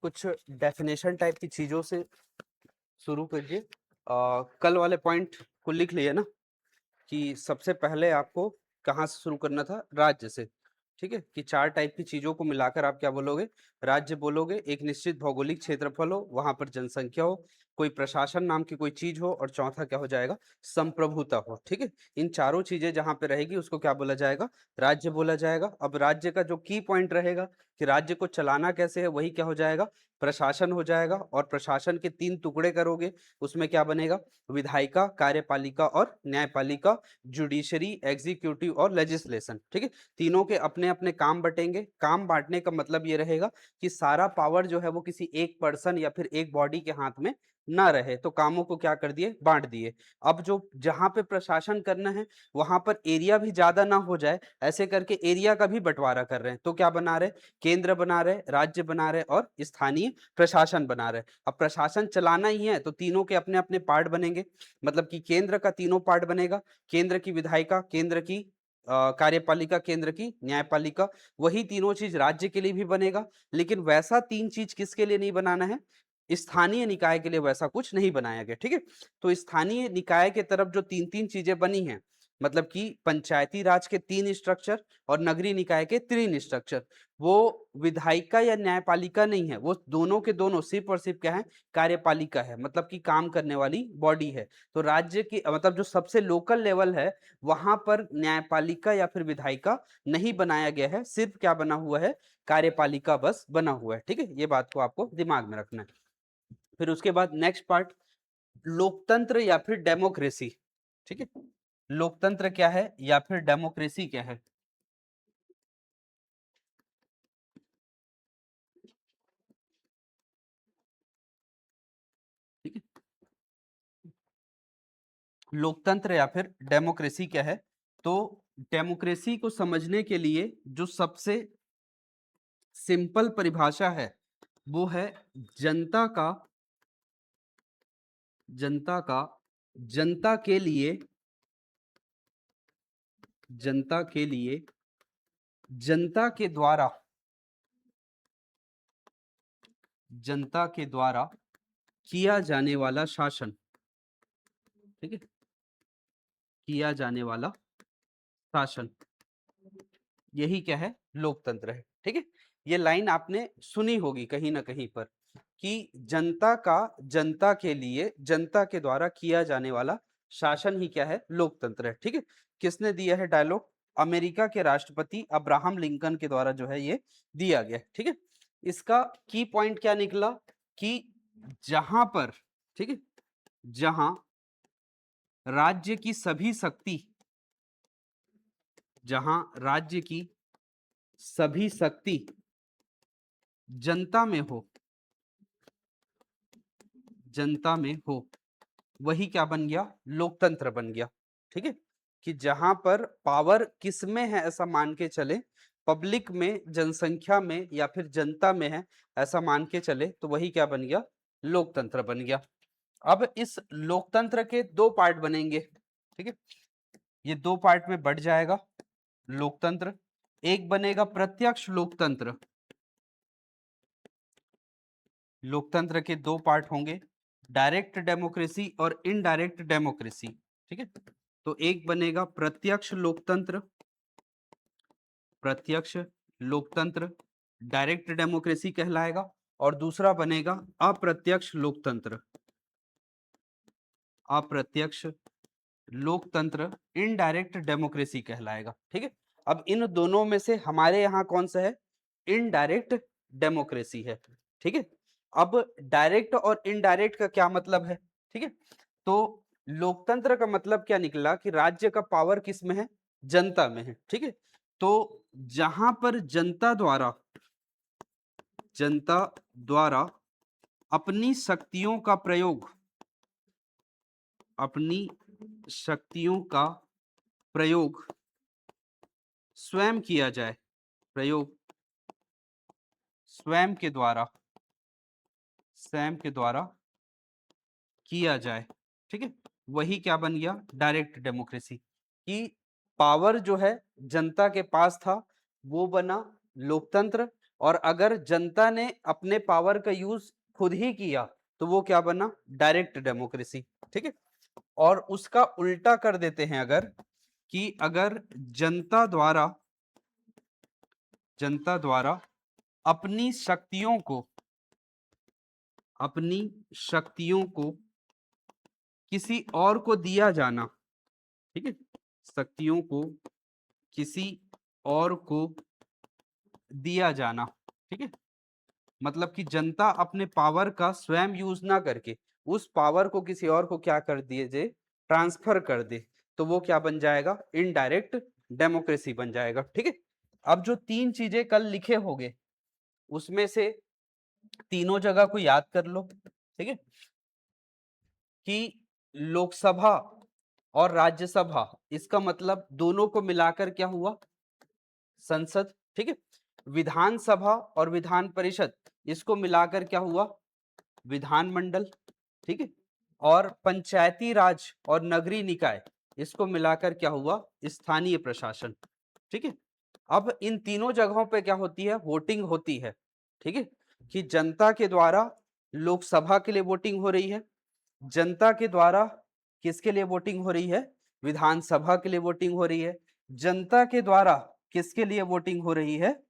कुछ definition type की चीजों से शुरू करिए। कल वाले पॉइंट को लिख लिए ना कि सबसे पहले आपको कहाँ से शुरू करना था, राज्य से। ठीक है, कि चार टाइप की चीजों को मिलाकर आप क्या बोलोगे, राज्य बोलोगे। एक निश्चित भौगोलिक क्षेत्रफल हो, वहां पर जनसंख्या हो, कोई प्रशासन नाम की कोई चीज हो, और चौथा क्या हो जाएगा, संप्रभुता हो। ठीक है, इन चारों चीजें जहां पे रहेगी उसको क्या बोला जाएगा, राज्य बोला जाएगा। अब राज्य का जो की पॉइंट रहेगा कि राज्य को चलाना कैसे है, वही क्या हो जाएगा, प्रशासन हो जाएगा। और प्रशासन के तीन टुकड़े करोगे, उसमें क्या बनेगा, विधायिका, कार्यपालिका और न्यायपालिका, जुडिशरी, एग्जीक्यूटिव और लेजिस्लेशन। ठीक है, तीनों के अपने अपने काम बटेंगे। काम बांटने का मतलब ये रहेगा कि सारा पावर जो है वो किसी एक पर्सन या फिर एक बॉडी के हाथ में ना रहे, तो कामों को क्या कर दिए, बांट दिए। अब जो जहां पे प्रशासन करना है वहां पर एरिया भी ज्यादा ना हो जाए, ऐसे करके एरिया का भी बंटवारा कर रहे हैं। तो क्या बना रहे, केंद्र बना रहे, राज्य बना रहे और स्थानीय प्रशासन बना रहे। अब प्रशासन चलाना ही है तो तीनों के अपने अपने पार्ट बनेंगे। मतलब कि केंद्र का तीनों पार्ट बनेगा, केंद्र की विधायिका, केंद्र की कार्यपालिका, केंद्र की न्यायपालिका। वही तीनों चीज राज्य के लिए भी बनेगा, लेकिन वैसा तीन चीज किसके लिए नहीं बनाना है, स्थानीय निकाय के लिए वैसा कुछ नहीं बनाया गया। ठीक है, तो स्थानीय निकाय के तरफ जो तीन तीन चीजें बनी हैं, मतलब कि पंचायती राज के तीन स्ट्रक्चर और नगरीय निकाय के तीन स्ट्रक्चर, वो विधायिका या न्यायपालिका नहीं है, वो दोनों के दोनों सिर्फ और सिर्फ क्या है, कार्यपालिका है, मतलब कि काम करने वाली बॉडी है। तो राज्य की मतलब जो सबसे लोकल लेवल है वहां पर न्यायपालिका या फिर विधायिका नहीं बनाया गया है, सिर्फ क्या बना हुआ है, कार्यपालिका बस बना हुआ है। ठीक है, ये बात को आपको दिमाग में रखना है। फिर उसके बाद नेक्स्ट पार्ट, लोकतंत्र या फिर डेमोक्रेसी। ठीक है, लोकतंत्र क्या है या फिर डेमोक्रेसी क्या है। ठीक है, लोकतंत्र या फिर डेमोक्रेसी क्या है। तो डेमोक्रेसी को समझने के लिए जो सबसे सिंपल परिभाषा है वो है जनता का, जनता का, जनता के लिए, जनता के लिए, जनता के द्वारा, जनता के द्वारा किया जाने वाला शासन। ठीक है, किया जाने वाला शासन, यही क्या है, लोकतंत्र है। ठीक है, ये लाइन आपने सुनी होगी कहीं ना कहीं पर कि जनता का, जनता के लिए, जनता के द्वारा किया जाने वाला शासन ही क्या है, लोकतंत्र है। ठीक है, किसने दिया है डायलॉग, अमेरिका के राष्ट्रपति अब्राहम लिंकन के द्वारा जो है ये दिया गया। ठीक है, इसका की पॉइंट क्या निकला कि जहां पर, ठीक है, जहां राज्य की सभी शक्ति, जहां राज्य की सभी शक्ति जनता में हो, जनता में हो, वही क्या बन गया, लोकतंत्र बन गया। ठीक है, कि जहां पर पावर किस में है ऐसा मान के चले, पब्लिक में, जनसंख्या में या फिर जनता में है ऐसा मान के चले, तो वही क्या बन गया, लोकतंत्र बन गया। अब इस लोकतंत्र के दो पार्ट बनेंगे। ठीक है, ये दो पार्ट में बढ़ जाएगा लोकतंत्र। एक बनेगा प्रत्यक्ष लोकतंत्र, लोकतंत्र के दो पार्ट होंगे, डायरेक्ट डेमोक्रेसी और इनडायरेक्ट डेमोक्रेसी। ठीक है, तो एक बनेगा प्रत्यक्ष लोकतंत्र, प्रत्यक्ष लोकतंत्र डायरेक्ट डेमोक्रेसी कहलाएगा, और दूसरा बनेगा अप्रत्यक्ष लोकतंत्र, अप्रत्यक्ष लोकतंत्र इनडायरेक्ट डेमोक्रेसी कहलाएगा। ठीक है, अब इन दोनों में से हमारे यहाँ कौन सा है, इनडायरेक्ट डेमोक्रेसी है। ठीक है, अब डायरेक्ट और इनडायरेक्ट का क्या मतलब है। ठीक है, तो लोकतंत्र का मतलब क्या निकला कि राज्य का पावर किस में है, जनता में है। ठीक है, तो जहां पर जनता द्वारा, जनता द्वारा अपनी शक्तियों का प्रयोग, अपनी शक्तियों का प्रयोग स्वयं किया जाए, प्रयोग स्वयं के द्वारा, स्वयं के द्वारा किया जाए। ठीक है, वही क्या बन गया, डायरेक्ट डेमोक्रेसी। कि पावर जो है जनता के पास था वो बना लोकतंत्र, और अगर जनता ने अपने पावर का यूज खुद ही किया तो वो क्या बना, डायरेक्ट डेमोक्रेसी। ठीक है, और उसका उल्टा कर देते हैं अगर, कि अगर जनता द्वारा अपनी शक्तियों को किसी और को दिया जाना, ठीक है, शक्तियों को किसी और को दिया जाना, ठीक है, मतलब कि जनता अपने पावर का स्वयं यूज ना करके उस पावर को किसी और को क्या कर दिए जे, ट्रांसफर कर दे, तो वो क्या बन जाएगा, इनडायरेक्ट डेमोक्रेसी बन जाएगा। ठीक है, अब जो तीन चीजें कल लिखे होंगे उसमें से तीनों जगह को याद कर लो। ठीक है, कि लोकसभा और राज्यसभा, इसका मतलब दोनों को मिलाकर क्या हुआ, संसद। ठीक है, विधानसभा और विधान परिषद, इसको मिलाकर क्या हुआ, विधानमंडल। ठीक है, और पंचायती राज और नगरीय निकाय, इसको मिलाकर क्या हुआ, स्थानीय प्रशासन। ठीक है, अब इन तीनों जगहों पे क्या होती है, वोटिंग होती है। ठीक है, कि जनता के द्वारा लोकसभा के लिए वोटिंग हो रही है, जनता के द्वारा किसके लिए वोटिंग हो रही है, विधानसभा के लिए वोटिंग हो रही है, जनता के द्वारा किसके लिए वोटिंग हो रही है,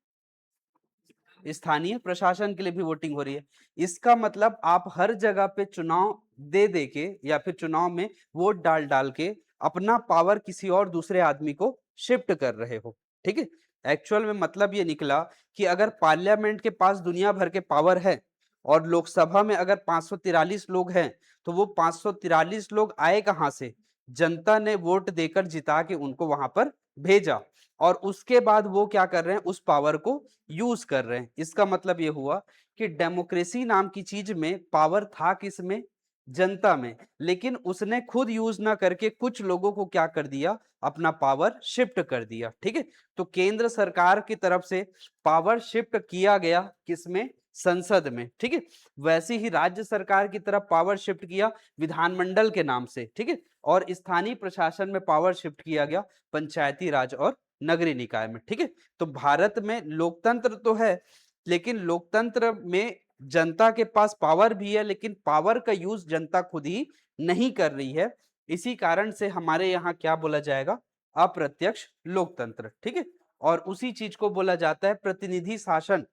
स्थानीय प्रशासन के लिए भी वोटिंग हो रही है। इसका मतलब आप हर जगह पे चुनाव दे के या फिर चुनाव में वोट डाल डाल के अपना पावर किसी और दूसरे आदमी को शिफ्ट कर रहे हो। ठीक है, एक्चुअल में मतलब ये निकला कि अगर पार्लियामेंट के पास दुनिया भर के पावर है और लोकसभा में अगर 543 लोग हैं, तो वो 543 लोग आए कहां से, जनता ने वोट देकर जिता के उनको वहां पर भेजा, और उसके बाद वो क्या कर रहे हैं, उस पावर को यूज कर रहे हैं। इसका मतलब ये हुआ कि डेमोक्रेसी नाम की चीज में पावर था किसमें, जनता में, लेकिन उसने खुद यूज ना करके कुछ लोगों को क्या कर दिया, अपना पावर शिफ्ट कर दिया। ठीक है, तो केंद्र सरकार की तरफ से पावर शिफ्ट किया गया किसमें, संसद में। ठीक है, वैसे ही राज्य सरकार की तरफ पावर शिफ्ट किया विधानमंडल के नाम से। ठीक है, और स्थानीय प्रशासन में पावर शिफ्ट किया गया पंचायती राज और नगरीय निकाय में। ठीक है, तो भारत में लोकतंत्र तो है, लेकिन लोकतंत्र में जनता के पास पावर भी है, लेकिन पावर का यूज जनता खुद ही नहीं कर रही है। इसी कारण से हमारे यहाँ क्या बोला जाएगा, अप्रत्यक्ष लोकतंत्र। ठीक है, और उसी चीज को बोला जाता है प्रतिनिधि शासन,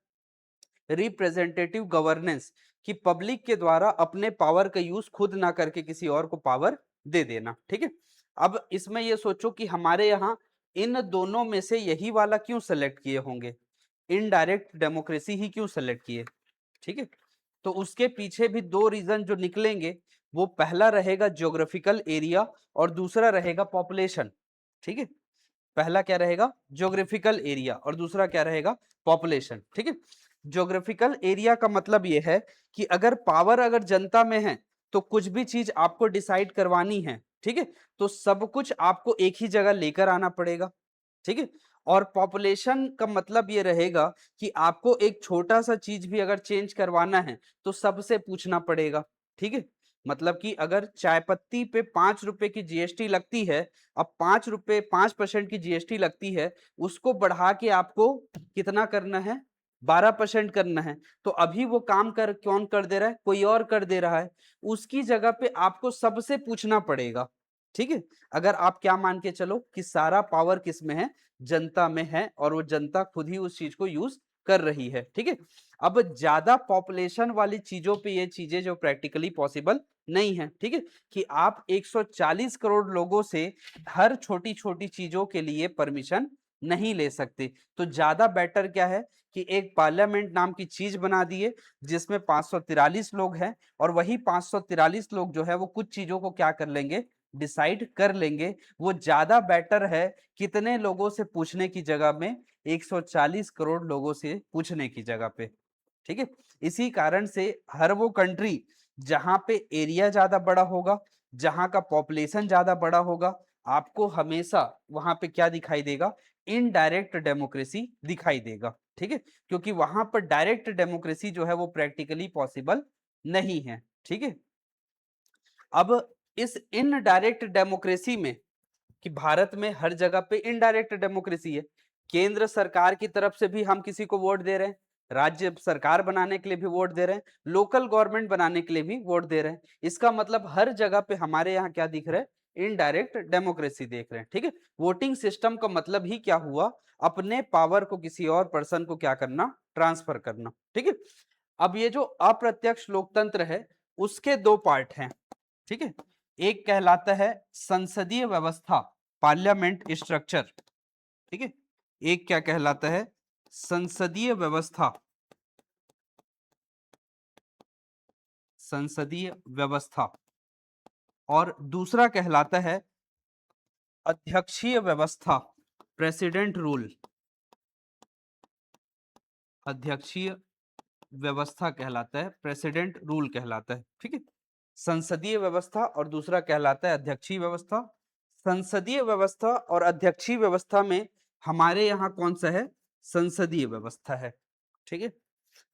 रिप्रेजेंटेटिव गवर्नेंस, कि पब्लिक के द्वारा अपने पावर का यूज खुद ना करके किसी और को पावर दे देना। ठीक है, अब इसमें ये सोचो कि हमारे यहाँ इन दोनों में से यही वाला क्यों सेलेक्ट किए होंगे, इनडायरेक्ट डेमोक्रेसी ही क्यों सेलेक्ट किए। ठीक है, तो उसके पीछे भी दो रीजन जो निकलेंगे, वो पहला रहेगा ज्योग्राफिकल एरिया और दूसरा रहेगा पॉपुलेशन। ठीक है, पहला क्या रहेगा, ज्योग्राफिकल एरिया, और दूसरा क्या रहेगा, पॉपुलेशन। ठीक है, ज्योग्राफिकल एरिया का मतलब यह है कि अगर जनता में है तो कुछ भी चीज आपको डिसाइड करवानी है, ठीक है, तो सब कुछ आपको एक ही जगह लेकर आना पड़ेगा। ठीक है, और पॉपुलेशन का मतलब ये रहेगा कि आपको एक छोटा सा चीज भी अगर चेंज करवाना है तो सबसे पूछना पड़ेगा। ठीक है, मतलब कि अगर चाय पत्ती पे 5 रुपए की जीएसटी लगती है, अब 5% की जीएसटी लगती है, उसको बढ़ा के आपको कितना करना है, 12% करना है, तो अभी वो काम कौन कर दे रहा है, कोई और कर दे रहा है, उसकी जगह पे आपको सबसे पूछना पड़ेगा। ठीक है, अगर आप क्या मान के चलो कि सारा पावर किस में है, जनता में है, और वो जनता खुद ही उस चीज को यूज कर रही है। ठीक है, अब ज्यादा पॉपुलेशन वाली चीजों पे ये चीजें जो प्रैक्टिकली पॉसिबल नहीं है। ठीक है, कि आप 140 करोड़ लोगों से हर छोटी छोटी चीजों के लिए परमिशन नहीं ले सकते, तो ज्यादा बेटर क्या है कि एक पार्लियामेंट नाम की चीज बना दिए जिसमें 543 लोग हैं, और वही 543 लोग जो है वो कुछ चीजों को क्या कर लेंगे, डिसाइड कर लेंगे। वो ज्यादा बेटर है कितने लोगों से पूछने की जगह में 140 करोड़ लोगों से पूछने की जगह पे। ठीक है, इसी कारण से हर वो कंट्री जहां पे एरिया ज्यादा बड़ा होगा, जहां का पॉपुलेशन ज्यादा बड़ा होगा, आपको हमेशा वहां पे क्या दिखाई देगा, इनडायरेक्ट डेमोक्रेसी दिखाई देगा। ठीक है, क्योंकि वहां पर डायरेक्ट डेमोक्रेसी जो है वो प्रैक्टिकली पॉसिबल नहीं है। ठीक है, अब इस इनडायरेक्ट डेमोक्रेसी में, कि भारत में हर जगह पे इनडायरेक्ट डेमोक्रेसी है, केंद्र सरकार की तरफ से भी हम किसी को वोट दे रहे हैं, राज्य सरकार बनाने के लिए भी वोट दे रहे हैं, लोकल गवर्नमेंट बनाने के लिए भी वोट दे रहे हैं। इसका मतलब हर जगह पे हमारे यहाँ क्या दिख रहा है, इनडायरेक्ट डेमोक्रेसी देख रहे हैं। ठीक है, वोटिंग सिस्टम का मतलब ही क्या हुआ, अपने पावर को किसी और पर्सन को क्या करना, ट्रांसफर करना। ठीक है, अब ये जो अप्रत्यक्ष लोकतंत्र है उसके दो पार्ट हैं। ठीक है, एक कहलाता है संसदीय व्यवस्था, पार्लियामेंट स्ट्रक्चर। ठीक है, एक क्या कहलाता है, संसदीय व्यवस्था, संसदीय व्यवस्था, और दूसरा कहलाता है अध्यक्षीय व्यवस्था, प्रेसिडेंट रूल, अध्यक्षीय व्यवस्था कहलाता है, प्रेसिडेंट रूल कहलाता है। ठीक है, संसदीय व्यवस्था और दूसरा कहलाता है अध्यक्षीय व्यवस्था। संसदीय व्यवस्था और अध्यक्षीय व्यवस्था में हमारे यहाँ कौन सा है, संसदीय व्यवस्था है। ठीक है,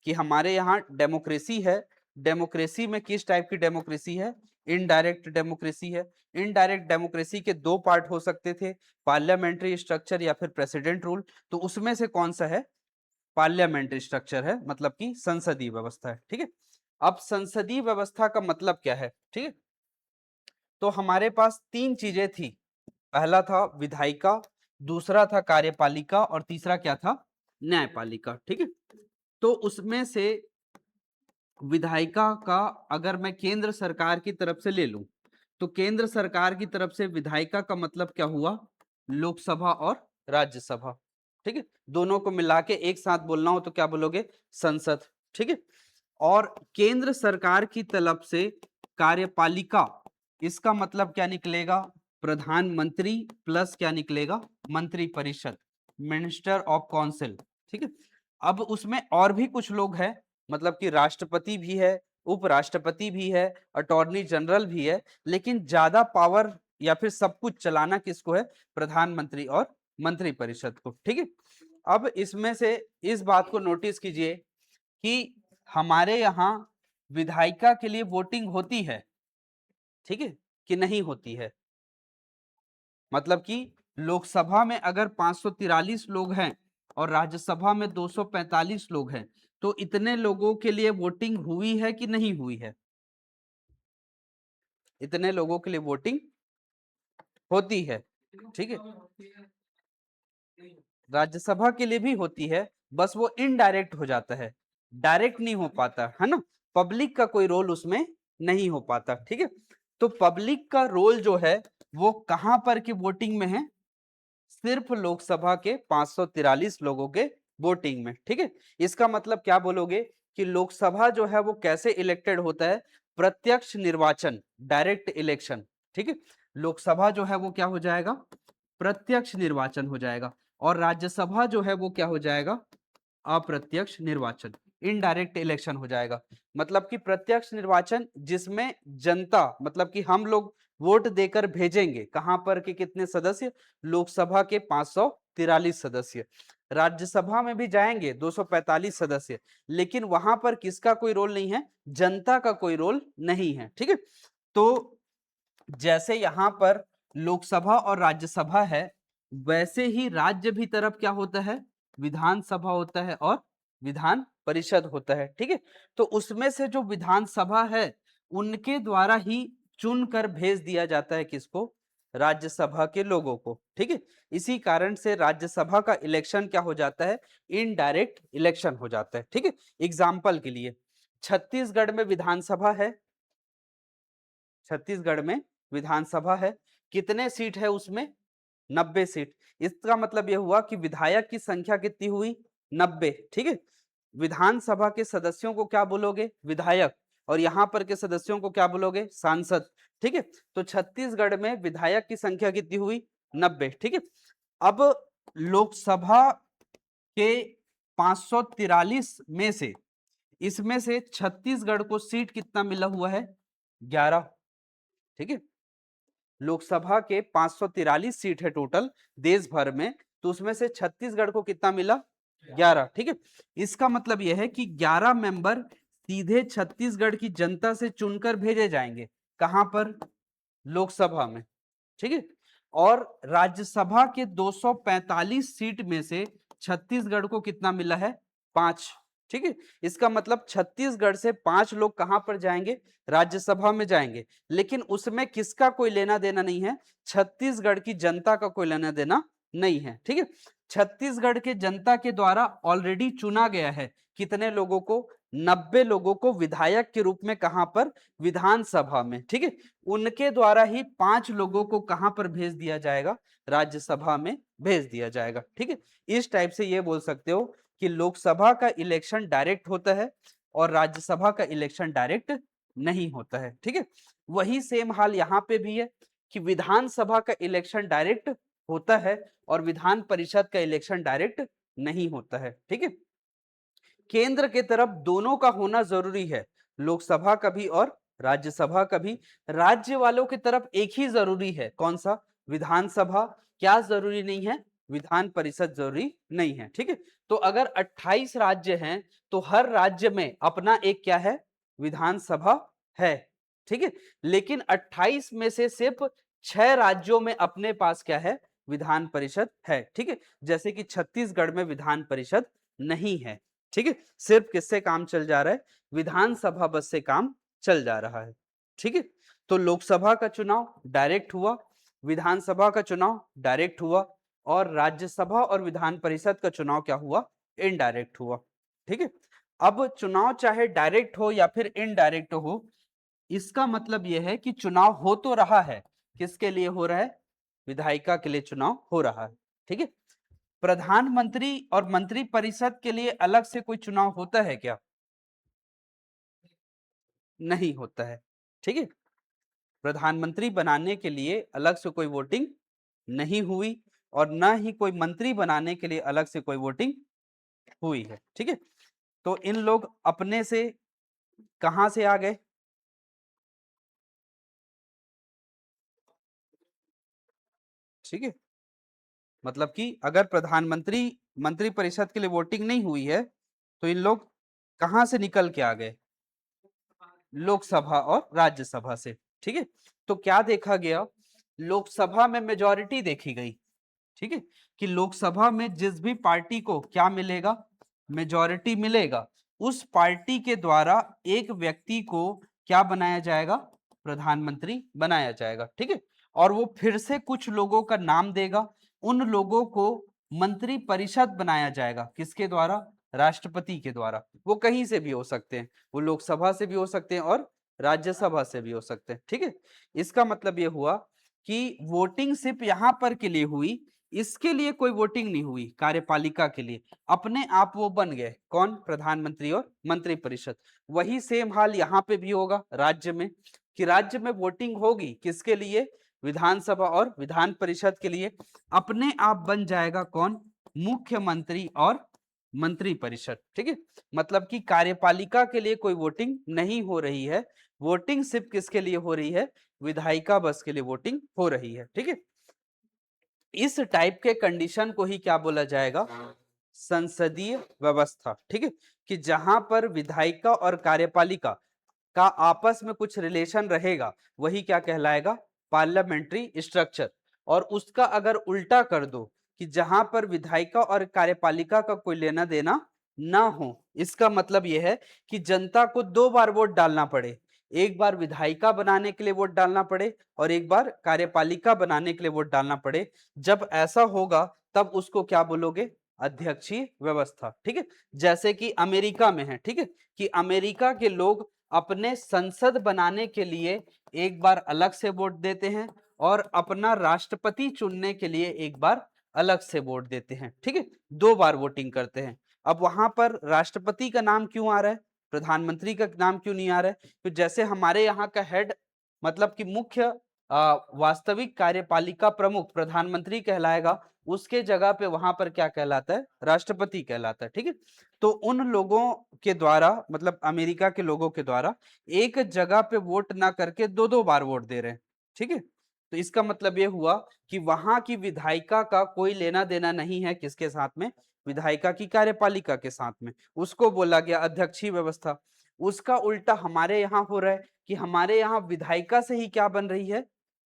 कि हमारे यहाँ डेमोक्रेसी है। डेमोक्रेसी में किस टाइप की डेमोक्रेसी है, इनडायरेक्ट डेमोक्रेसी है। इनडायरेक्ट डेमोक्रेसी के दो पार्ट हो सकते थे, पार्लियामेंट्री स्ट्रक्चर या फिर प्रेसिडेंट रूल। तो उसमें से कौन सा है, पार्लियामेंट्री स्ट्रक्चर है, मतलब कि संसदीय व्यवस्था है। ठीक है, अब संसदीय व्यवस्था का मतलब क्या है। ठीक है, तो हमारे पास तीन चीजें थी, पहला था विधायिका, दूसरा था कार्यपालिका और तीसरा क्या था, न्यायपालिका। ठीक है, तो उसमें से विधायिका का अगर मैं केंद्र सरकार की तरफ से ले लूं, तो केंद्र सरकार की तरफ से विधायिका का मतलब क्या हुआ, लोकसभा और राज्यसभा। ठीक है, दोनों को मिला के एक साथ बोलना हो तो क्या बोलोगे, संसद। ठीक है, और केंद्र सरकार की तरफ से कार्यपालिका, इसका मतलब क्या निकलेगा, प्रधानमंत्री प्लस क्या निकलेगा, मंत्री परिषद, मिनिस्टर ऑफ काउंसिल। ठीक है, अब उसमें और भी कुछ लोग हैं, मतलब कि राष्ट्रपति भी है, उपराष्ट्रपति भी है, अटॉर्नी जनरल भी है, लेकिन ज्यादा पावर या फिर सब कुछ चलाना किसको है, प्रधानमंत्री और मंत्री परिषद को। ठीक है, अब इसमें से इस बात को नोटिस कीजिए कि हमारे यहाँ विधायिका के लिए वोटिंग होती है, ठीक है, कि नहीं होती है। मतलब कि लोकसभा में अगर 543 लोग हैं और राज्यसभा में 245 लोग हैं, तो इतने लोगों के लिए वोटिंग हुई है कि नहीं हुई है, इतने लोगों के लिए वोटिंग होती है। ठीक है, राज्यसभा के लिए भी होती है, बस वो इनडायरेक्ट हो जाता है, डायरेक्ट नहीं हो पाता है ना, पब्लिक का कोई रोल उसमें नहीं हो पाता। ठीक है, तो पब्लिक का रोल जो है वो कहां पर की वोटिंग में है, सिर्फ लोकसभा के 543 लोगों के वोटिंग में। ठीक है, इसका मतलब क्या बोलोगे कि लोकसभा जो है वो कैसे इलेक्टेड होता है, प्रत्यक्ष निर्वाचन, डायरेक्ट इलेक्शन। ठीक है, लोकसभा जो है वो क्या हो जाएगा, प्रत्यक्ष निर्वाचन हो जाएगा, और राज्यसभा जो है वो क्या हो जाएगा, अप्रत्यक्ष निर्वाचन, इनडायरेक्ट इलेक्शन हो जाएगा। मतलब कि प्रत्यक्ष निर्वाचन जिसमें जनता, मतलब कि हम लोग वोट देकर भेजेंगे कहां पर कि कितने सदस्य, लोकसभा के 543 सदस्य, राज्यसभा में भी जाएंगे 245 सदस्य, लेकिन वहां पर किसका कोई रोल नहीं है, जनता का कोई रोल नहीं है। ठीक है, तो जैसे यहां पर लोकसभा और राज्यसभा है, वैसे ही राज्य भी तरफ क्या होता है, विधानसभा होता है और विधान परिषद होता है। ठीक है, तो उसमें से जो विधानसभा है उनके द्वारा ही चुनकर भेज दिया जाता है किसको, राज्यसभा के लोगों को। ठीक है, इसी कारण से राज्यसभा का इलेक्शन क्या हो जाता है, इनडायरेक्ट इलेक्शन हो जाता है। ठीक है, एग्जाम्पल के लिए छत्तीसगढ़ में विधानसभा है, छत्तीसगढ़ में विधानसभा है, कितने सीट है उसमें, 90 सीट। इसका मतलब यह हुआ कि विधायक की संख्या कितनी हुई, 90। ठीक है, विधानसभा के सदस्यों को क्या बोलोगे, विधायक, और यहां पर के सदस्यों को क्या बोलोगे, सांसद। ठीक है, तो छत्तीसगढ़ में विधायक की संख्या कितनी हुई, 90। ठीक है, अब लोकसभा के 543 में से, इसमें से छत्तीसगढ़ को सीट कितना मिला हुआ है, 11। ठीक है, लोकसभा के 543 सीट है टोटल देश भर में, तो उसमें से छत्तीसगढ़ को कितना मिला, 11। ठीक है, इसका मतलब यह है कि 11 मेंबर सीधे छत्तीसगढ़ की जनता से चुनकर भेजे जाएंगे, कहां पर, लोकसभा में। ठीक है, और राज्यसभा के 245 सीट में से छत्तीसगढ़ को कितना मिला है, 5। ठीक है। इसका मतलब छत्तीसगढ़ से 5 लोग कहां पर जाएंगे, राज्यसभा में जाएंगे, लेकिन उसमें किसका कोई लेना देना नहीं है, छत्तीसगढ़ की जनता का कोई लेना देना नहीं है। ठीक है, छत्तीसगढ़ के जनता के द्वारा ऑलरेडी चुना गया है कितने लोगों को, 90 लोगों को विधायक के रूप में, कहां पर, विधानसभा में। ठीक है, उनके द्वारा ही 5 लोगों को कहां पर भेज दिया जाएगा, राज्यसभा में भेज दिया जाएगा। ठीक है, इस टाइप से ये बोल सकते हो कि लोकसभा का इलेक्शन डायरेक्ट होता है और राज्यसभा का इलेक्शन डायरेक्ट नहीं होता है। ठीक है, वही सेम हाल यहाँ पे भी है कि विधानसभा का इलेक्शन डायरेक्ट होता है और विधान परिषद का इलेक्शन डायरेक्ट नहीं होता है। ठीक है, केंद्र के तरफ दोनों का होना जरूरी है, लोकसभा का भी और राज्यसभा का भी। राज्य वालों की तरफ एक ही जरूरी है, कौन सा, विधानसभा। क्या जरूरी नहीं है, विधान परिषद जरूरी नहीं है। ठीक है, तो अगर 28 राज्य हैं तो हर राज्य में अपना एक क्या है, विधानसभा है। ठीक है, लेकिन 28 में से सिर्फ 6 राज्यों में अपने पास क्या है, विधान परिषद है। ठीक है, जैसे कि छत्तीसगढ़ में विधान परिषद नहीं है। ठीक है, सिर्फ किससे काम चल जा रहा है, विधानसभा बस से काम चल जा रहा है। ठीक है, तो लोकसभा का चुनाव डायरेक्ट हुआ, विधानसभा का चुनाव डायरेक्ट हुआ और राज्यसभा और विधान परिषद का चुनाव क्या हुआ, इनडायरेक्ट हुआ। ठीक है, अब चुनाव चाहे डायरेक्ट हो या फिर इनडायरेक्ट हो, इसका मतलब यह है कि चुनाव हो तो रहा है, किसके लिए हो रहा है, विधायिका के लिए चुनाव हो रहा है। ठीक है, प्रधानमंत्री और मंत्री परिषद के लिए अलग से कोई चुनाव होता है क्या, नहीं होता है। ठीक है, प्रधानमंत्री बनाने के लिए अलग से कोई वोटिंग नहीं हुई और न ही कोई मंत्री बनाने के लिए अलग से कोई वोटिंग हुई है। ठीक है, तो इन लोग अपने से कहां से आ गए, ठीक है, मतलब कि अगर प्रधानमंत्री मंत्री परिषद के लिए वोटिंग नहीं हुई है तो इन लोग कहां से निकल के आ गए, लोकसभा और राज्यसभा से। ठीक है, तो क्या देखा गया, लोकसभा में मेजॉरिटी देखी गई। ठीक है, कि लोकसभा में जिस भी पार्टी को क्या मिलेगा, मेजॉरिटी मिलेगा, उस पार्टी के द्वारा एक व्यक्ति को क्या बनाया जाएगा, प्रधानमंत्री बनाया जाएगा। ठीक है, और वो फिर से कुछ लोगों का नाम देगा, उन लोगों को मंत्री परिषद बनाया जाएगा, किसके द्वारा, राष्ट्रपति के द्वारा। वो कहीं से भी हो सकते हैं, वो लोकसभा से भी हो सकते हैं और राज्यसभा से भी हो सकते हैं। ठीक है, इसका मतलब ये हुआ कि वोटिंग सिर्फ यहां पर के लिए हुई, इसके लिए कोई वोटिंग नहीं हुई, कार्यपालिका के लिए अपने आप वो बन गए, कौन, प्रधानमंत्री और मंत्री परिषद। वही सेम हाल यहाँ पे भी होगा राज्य में, कि राज्य में वोटिंग होगी किसके लिए, विधानसभा और विधान परिषद के लिए, अपने आप बन जाएगा कौन, मुख्यमंत्री और मंत्री परिषद। ठीक है, मतलब कि कार्यपालिका के लिए कोई वोटिंग नहीं हो रही है, वोटिंग सिर्फ किसके लिए हो रही है, विधायिका बस के लिए वोटिंग हो रही है। ठीक है, इस टाइप के कंडीशन को ही क्या बोला जाएगा, संसदीय व्यवस्था। ठीक है, कि जहां पर विधायिका और कार्यपालिका का आपस में कुछ रिलेशन रहेगा, वही क्या कहलाएगा, पार्लियामेंट्री स्ट्रक्चर। और उसका अगर उल्टा कर दो कि जहां पर विधायिका और कार्यपालिका का कोई लेना देना ना हो, इसका मतलब यह है कि जनता को 2 बार वोट डालना पड़े, एक बार विधायिका बनाने के लिए वोट डालना पड़े और एक बार कार्यपालिका बनाने के लिए वोट डालना पड़े। जब ऐसा होगा तब उसको क्या बोलोगे, अध्यक्षीय व्यवस्था। ठीक है, जैसे कि अमेरिका में है। ठीक है, कि अमेरिका के लोग अपने संसद बनाने के लिए एक बार अलग से वोट देते हैं और अपना राष्ट्रपति चुनने के लिए एक बार अलग से वोट देते हैं। ठीक है, 2 बार वोटिंग करते हैं। अब वहां पर राष्ट्रपति का नाम क्यों आ रहा है, प्रधानमंत्री का नाम क्यों नहीं आ रहा है, तो जैसे हमारे यहाँ का हेड, मतलब कि मुख्य वास्तविक कार्यपालिका प्रमुख प्रधानमंत्री कहलाएगा, उसके जगह पे वहां पर क्या कहलाता है, राष्ट्रपति कहलाता है। ठीक है, तो उन लोगों के द्वारा, मतलब अमेरिका के लोगों के द्वारा एक जगह पे वोट ना करके 2-2 बार वोट दे रहे हैं। ठीक है, तो इसका मतलब ये हुआ कि वहां की विधायिका का कोई लेना देना नहीं है, किसके साथ में, विधायिका की कार्यपालिका के साथ में, उसको बोला गया अध्यक्षीय व्यवस्था। उसका उल्टा हमारे यहाँ हो रहा है कि हमारे यहाँ विधायिका से ही क्या बन रही है,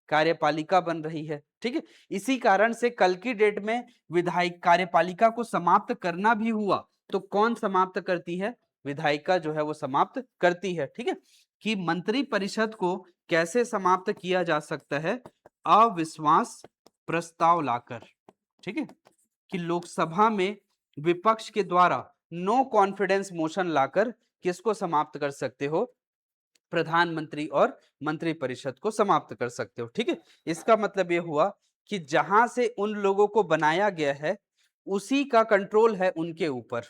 कार्यपालिका बन रही है। ठीक है, इसी कारण से कल की डेट में विधायक कार्यपालिका को समाप्त करना भी हुआ तो कौन समाप्त करती है, विधायिका जो है वो समाप्त करती है। ठीक है, कि मंत्री परिषद को कैसे समाप्त किया जा सकता है? अविश्वास प्रस्ताव लाकर। ठीक है, कि लोकसभा में विपक्ष के द्वारा नो कॉन्फिडेंस मोशन लाकर किसको समाप्त कर सकते हो? प्रधानमंत्री और मंत्री परिषद को समाप्त कर सकते हो। ठीक है, इसका मतलब ये हुआ कि जहां से उन लोगों को बनाया गया है उसी का कंट्रोल है उनके ऊपर।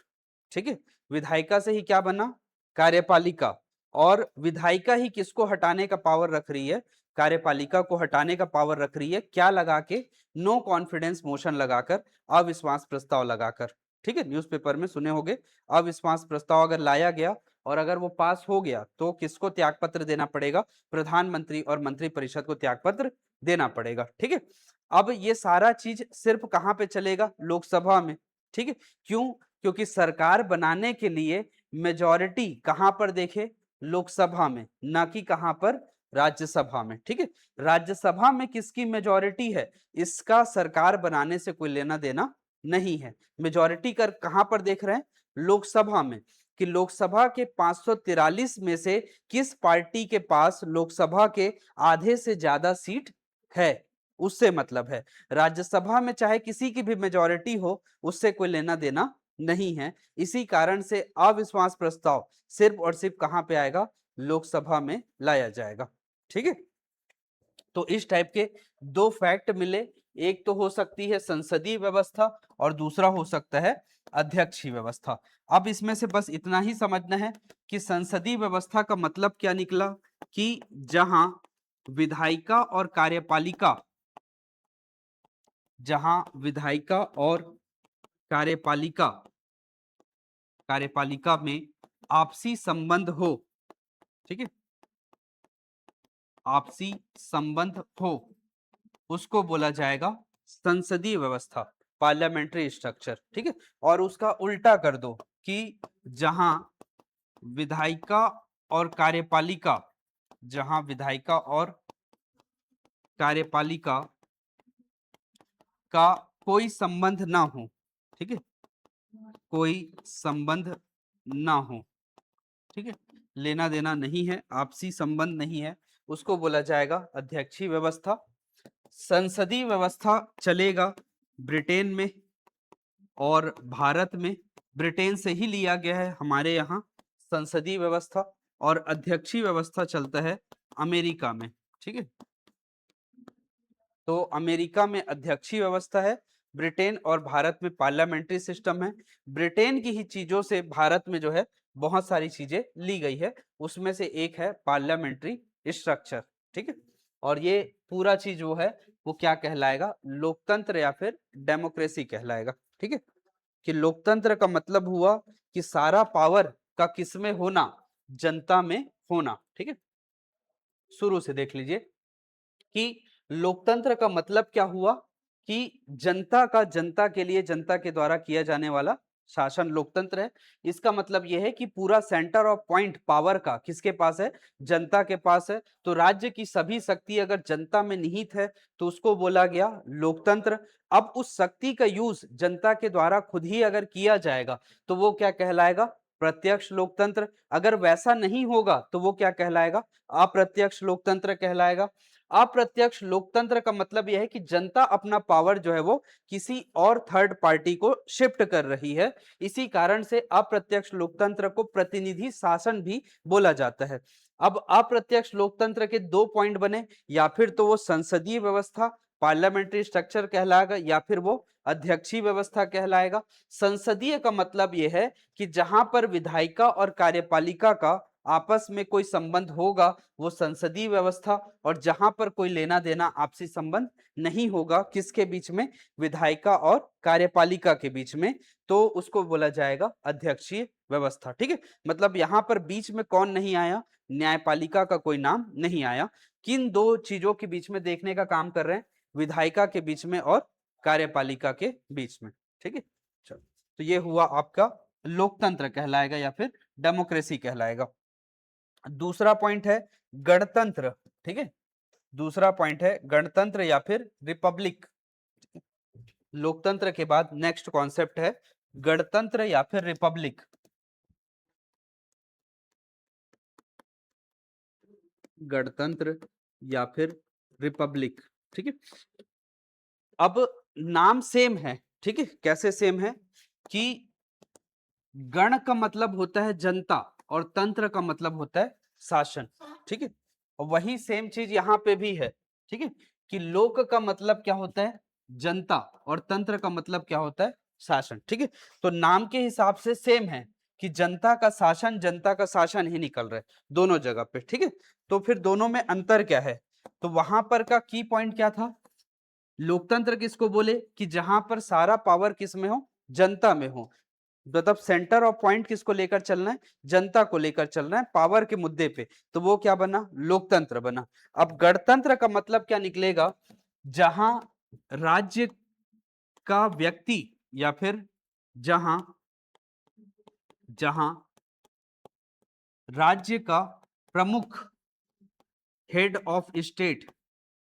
ठीक है, विधायिका से ही क्या बना? कार्यपालिका। और विधायिका ही किसको हटाने का पावर रख रही है? कार्यपालिका को हटाने का पावर रख रही है। क्या लगा के? नो कॉन्फिडेंस मोशन लगाकर, अविश्वास प्रस्ताव लगाकर। ठीक है, न्यूज़पेपर में सुने होंगे, अविश्वास प्रस्ताव अगर लाया गया और अगर वो पास हो गया तो किसको त्यागपत्र देना पड़ेगा? प्रधानमंत्री और मंत्री परिषद को त्यागपत्र देना पड़ेगा। ठीक है, अब ये सारा चीज सिर्फ कहां पे चलेगा? लोकसभा में। ठीक है, क्यों? क्योंकि सरकार बनाने के लिए मेजॉरिटी कहां पर देखे? लोकसभा में, ना कि कहां पर? राज्यसभा में। ठीक है, राज्यसभा में किसकी मेजॉरिटी है इसका सरकार बनाने से कोई लेना देना नहीं है। मेजॉरिटी कर कहां पर देख रहे हैं? लोकसभा में, कि लोकसभा के 543 में से किस पार्टी के पास लोकसभा के आधे से ज्यादा सीट है, उससे मतलब है। राज्यसभा में चाहे किसी की भी मेजॉरिटी हो, उससे कोई लेना देना नहीं है। इसी कारण से अविश्वास प्रस्ताव सिर्फ और सिर्फ कहां पे आएगा? लोकसभा में लाया जाएगा। ठीक है, तो इस टाइप के दो फैक्ट मिले। एक तो हो सकती है संसदीय व्यवस्था और दूसरा हो सकता है अध्यक्षीय व्यवस्था। अब इसमें से बस इतना ही समझना है कि संसदीय व्यवस्था का मतलब क्या निकला? कि जहां विधायिका और कार्यपालिका, जहां विधायिका और कार्यपालिका कार्यपालिका में आपसी संबंध हो। ठीक है, आपसी संबंध हो, उसको बोला जाएगा संसदीय व्यवस्था, पार्लियामेंट्री स्ट्रक्चर। ठीक है, और उसका उल्टा कर दो कि जहां विधायिका और कार्यपालिका, जहां विधायिका और कार्यपालिका का कोई संबंध ना हो। ठीक है, कोई संबंध ना हो। ठीक है, लेना देना नहीं है, आपसी संबंध नहीं है, उसको बोला जाएगा अध्यक्षीय व्यवस्था। संसदीय व्यवस्था चलेगा ब्रिटेन में और भारत में। ब्रिटेन से ही लिया गया है हमारे यहाँ संसदीय व्यवस्था, और अध्यक्षीय व्यवस्था चलता है अमेरिका में। ठीक है, तो अमेरिका में अध्यक्षीय व्यवस्था है, ब्रिटेन और भारत में पार्लियामेंट्री सिस्टम है। ब्रिटेन की ही चीजों से भारत में जो है बहुत सारी चीजें ली गई है, उसमें से एक है पार्लियामेंट्री स्ट्रक्चर। ठीक है, और ये पूरा चीज वो है वो क्या कहलाएगा? लोकतंत्र या फिर डेमोक्रेसी कहलाएगा। ठीक है, कि लोकतंत्र का मतलब हुआ कि सारा पावर का किसमें होना? जनता में होना। ठीक है, शुरू से देख लीजिए कि लोकतंत्र का मतलब क्या हुआ? कि जनता का जनता के लिए, जनता के द्वारा किया जाने वाला शासन लोकतंत्र है। इसका मतलब यह है कि पूरा सेंटर ऑफ पॉइंट पावर का किसके पास है? जनता के पास है। तो राज्य की सभी शक्ति अगर जनता में निहित है तो उसको बोला गया लोकतंत्र। अब उस शक्ति का यूज जनता के द्वारा खुद ही अगर किया जाएगा तो वो क्या कहलाएगा? प्रत्यक्ष लोकतंत्र। अगर वैसा नहीं होगा तो वो क्या कहलाएगा? अप्रत्यक्ष लोकतंत्र कहलाएगा। अप्रत्यक्ष लोकतंत्र का मतलब यह है कि जनता अपना पावर जो है वो किसी और थर्ड पार्टी को शिफ्ट कर रही है। इसी कारण से अप्रत्यक्ष लोकतंत्र को प्रतिनिधि शासन भी बोला जाता है। अब अप्रत्यक्ष लोकतंत्र के दो पॉइंट बने, या फिर तो वो संसदीय व्यवस्था, पार्लियामेंट्री स्ट्रक्चर कहलाएगा, या फिर वो अध्यक्षीय व्यवस्था कहलाएगा। संसदीय का मतलब यह है कि जहां पर विधायिका और कार्यपालिका का आपस में कोई संबंध होगा वो संसदीय व्यवस्था, और जहां पर कोई लेना देना आपसी संबंध नहीं होगा किसके बीच में? विधायिका और कार्यपालिका के बीच में, तो उसको बोला जाएगा अध्यक्षीय व्यवस्था। ठीक है, मतलब यहां पर बीच में कौन नहीं आया? न्यायपालिका का कोई नाम नहीं आया। किन दो चीजों के बीच में देखने का काम कर रहे हैं? विधायिका के बीच में और कार्यपालिका के बीच में। ठीक है, चलो, तो ये हुआ आपका लोकतंत्र कहलाएगा या फिर डेमोक्रेसी कहलाएगा। दूसरा पॉइंट है गणतंत्र। ठीक है, दूसरा पॉइंट है गणतंत्र या फिर रिपब्लिक। लोकतंत्र के बाद नेक्स्ट कॉन्सेप्ट है गणतंत्र या फिर रिपब्लिक। गणतंत्र या फिर रिपब्लिक। ठीक है, अब नाम सेम है। ठीक है, कैसे सेम है कि गण का मतलब होता है जनता और तंत्र का मतलब होता है शासन। ठीक है, और वही सेम चीज यहाँ पे भी है। ठीक है, कि लोक का मतलब क्या होता है, जनता, और तंत्र का मतलब क्या होता है, शासन। ठीक है, तो नाम के हिसाब से सेम है कि जनता का शासन ही निकल रहा है दोनों जगह पे। ठीक है, तो फिर दोनों में अंतर क्या है, तो वहां पर का की पॉइंट क्या था, लोकतंत्र किसको बोले कि जहां पर सारा पावर किस में हो, जनता में हो, मतलब सेंटर ऑफ पॉइंट किसको लेकर चलना है, जनता को लेकर चलना है पावर के मुद्दे पे, तो वो क्या बना, लोकतंत्र बना। अब गणतंत्र का मतलब क्या निकलेगा, जहां राज्य का व्यक्ति या फिर जहां जहां राज्य का प्रमुख, हेड ऑफ स्टेट,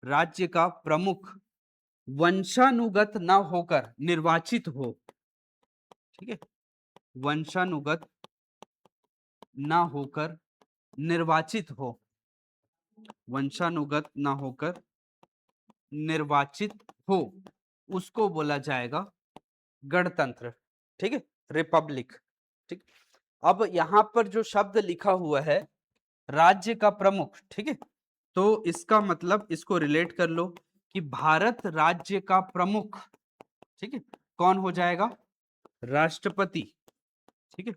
राज्य का प्रमुख वंशानुगत न होकर निर्वाचित हो। ठीक है, वंशानुगत न होकर निर्वाचित हो, वंशानुगत न होकर निर्वाचित हो, उसको बोला जाएगा गणतंत्र। ठीक है, रिपब्लिक। ठीक, अब यहां पर जो शब्द लिखा हुआ है राज्य का प्रमुख, ठीक है, तो इसका मतलब इसको रिलेट कर लो कि भारत राज्य का प्रमुख, ठीक है, कौन हो जाएगा, राष्ट्रपति। ठीक है,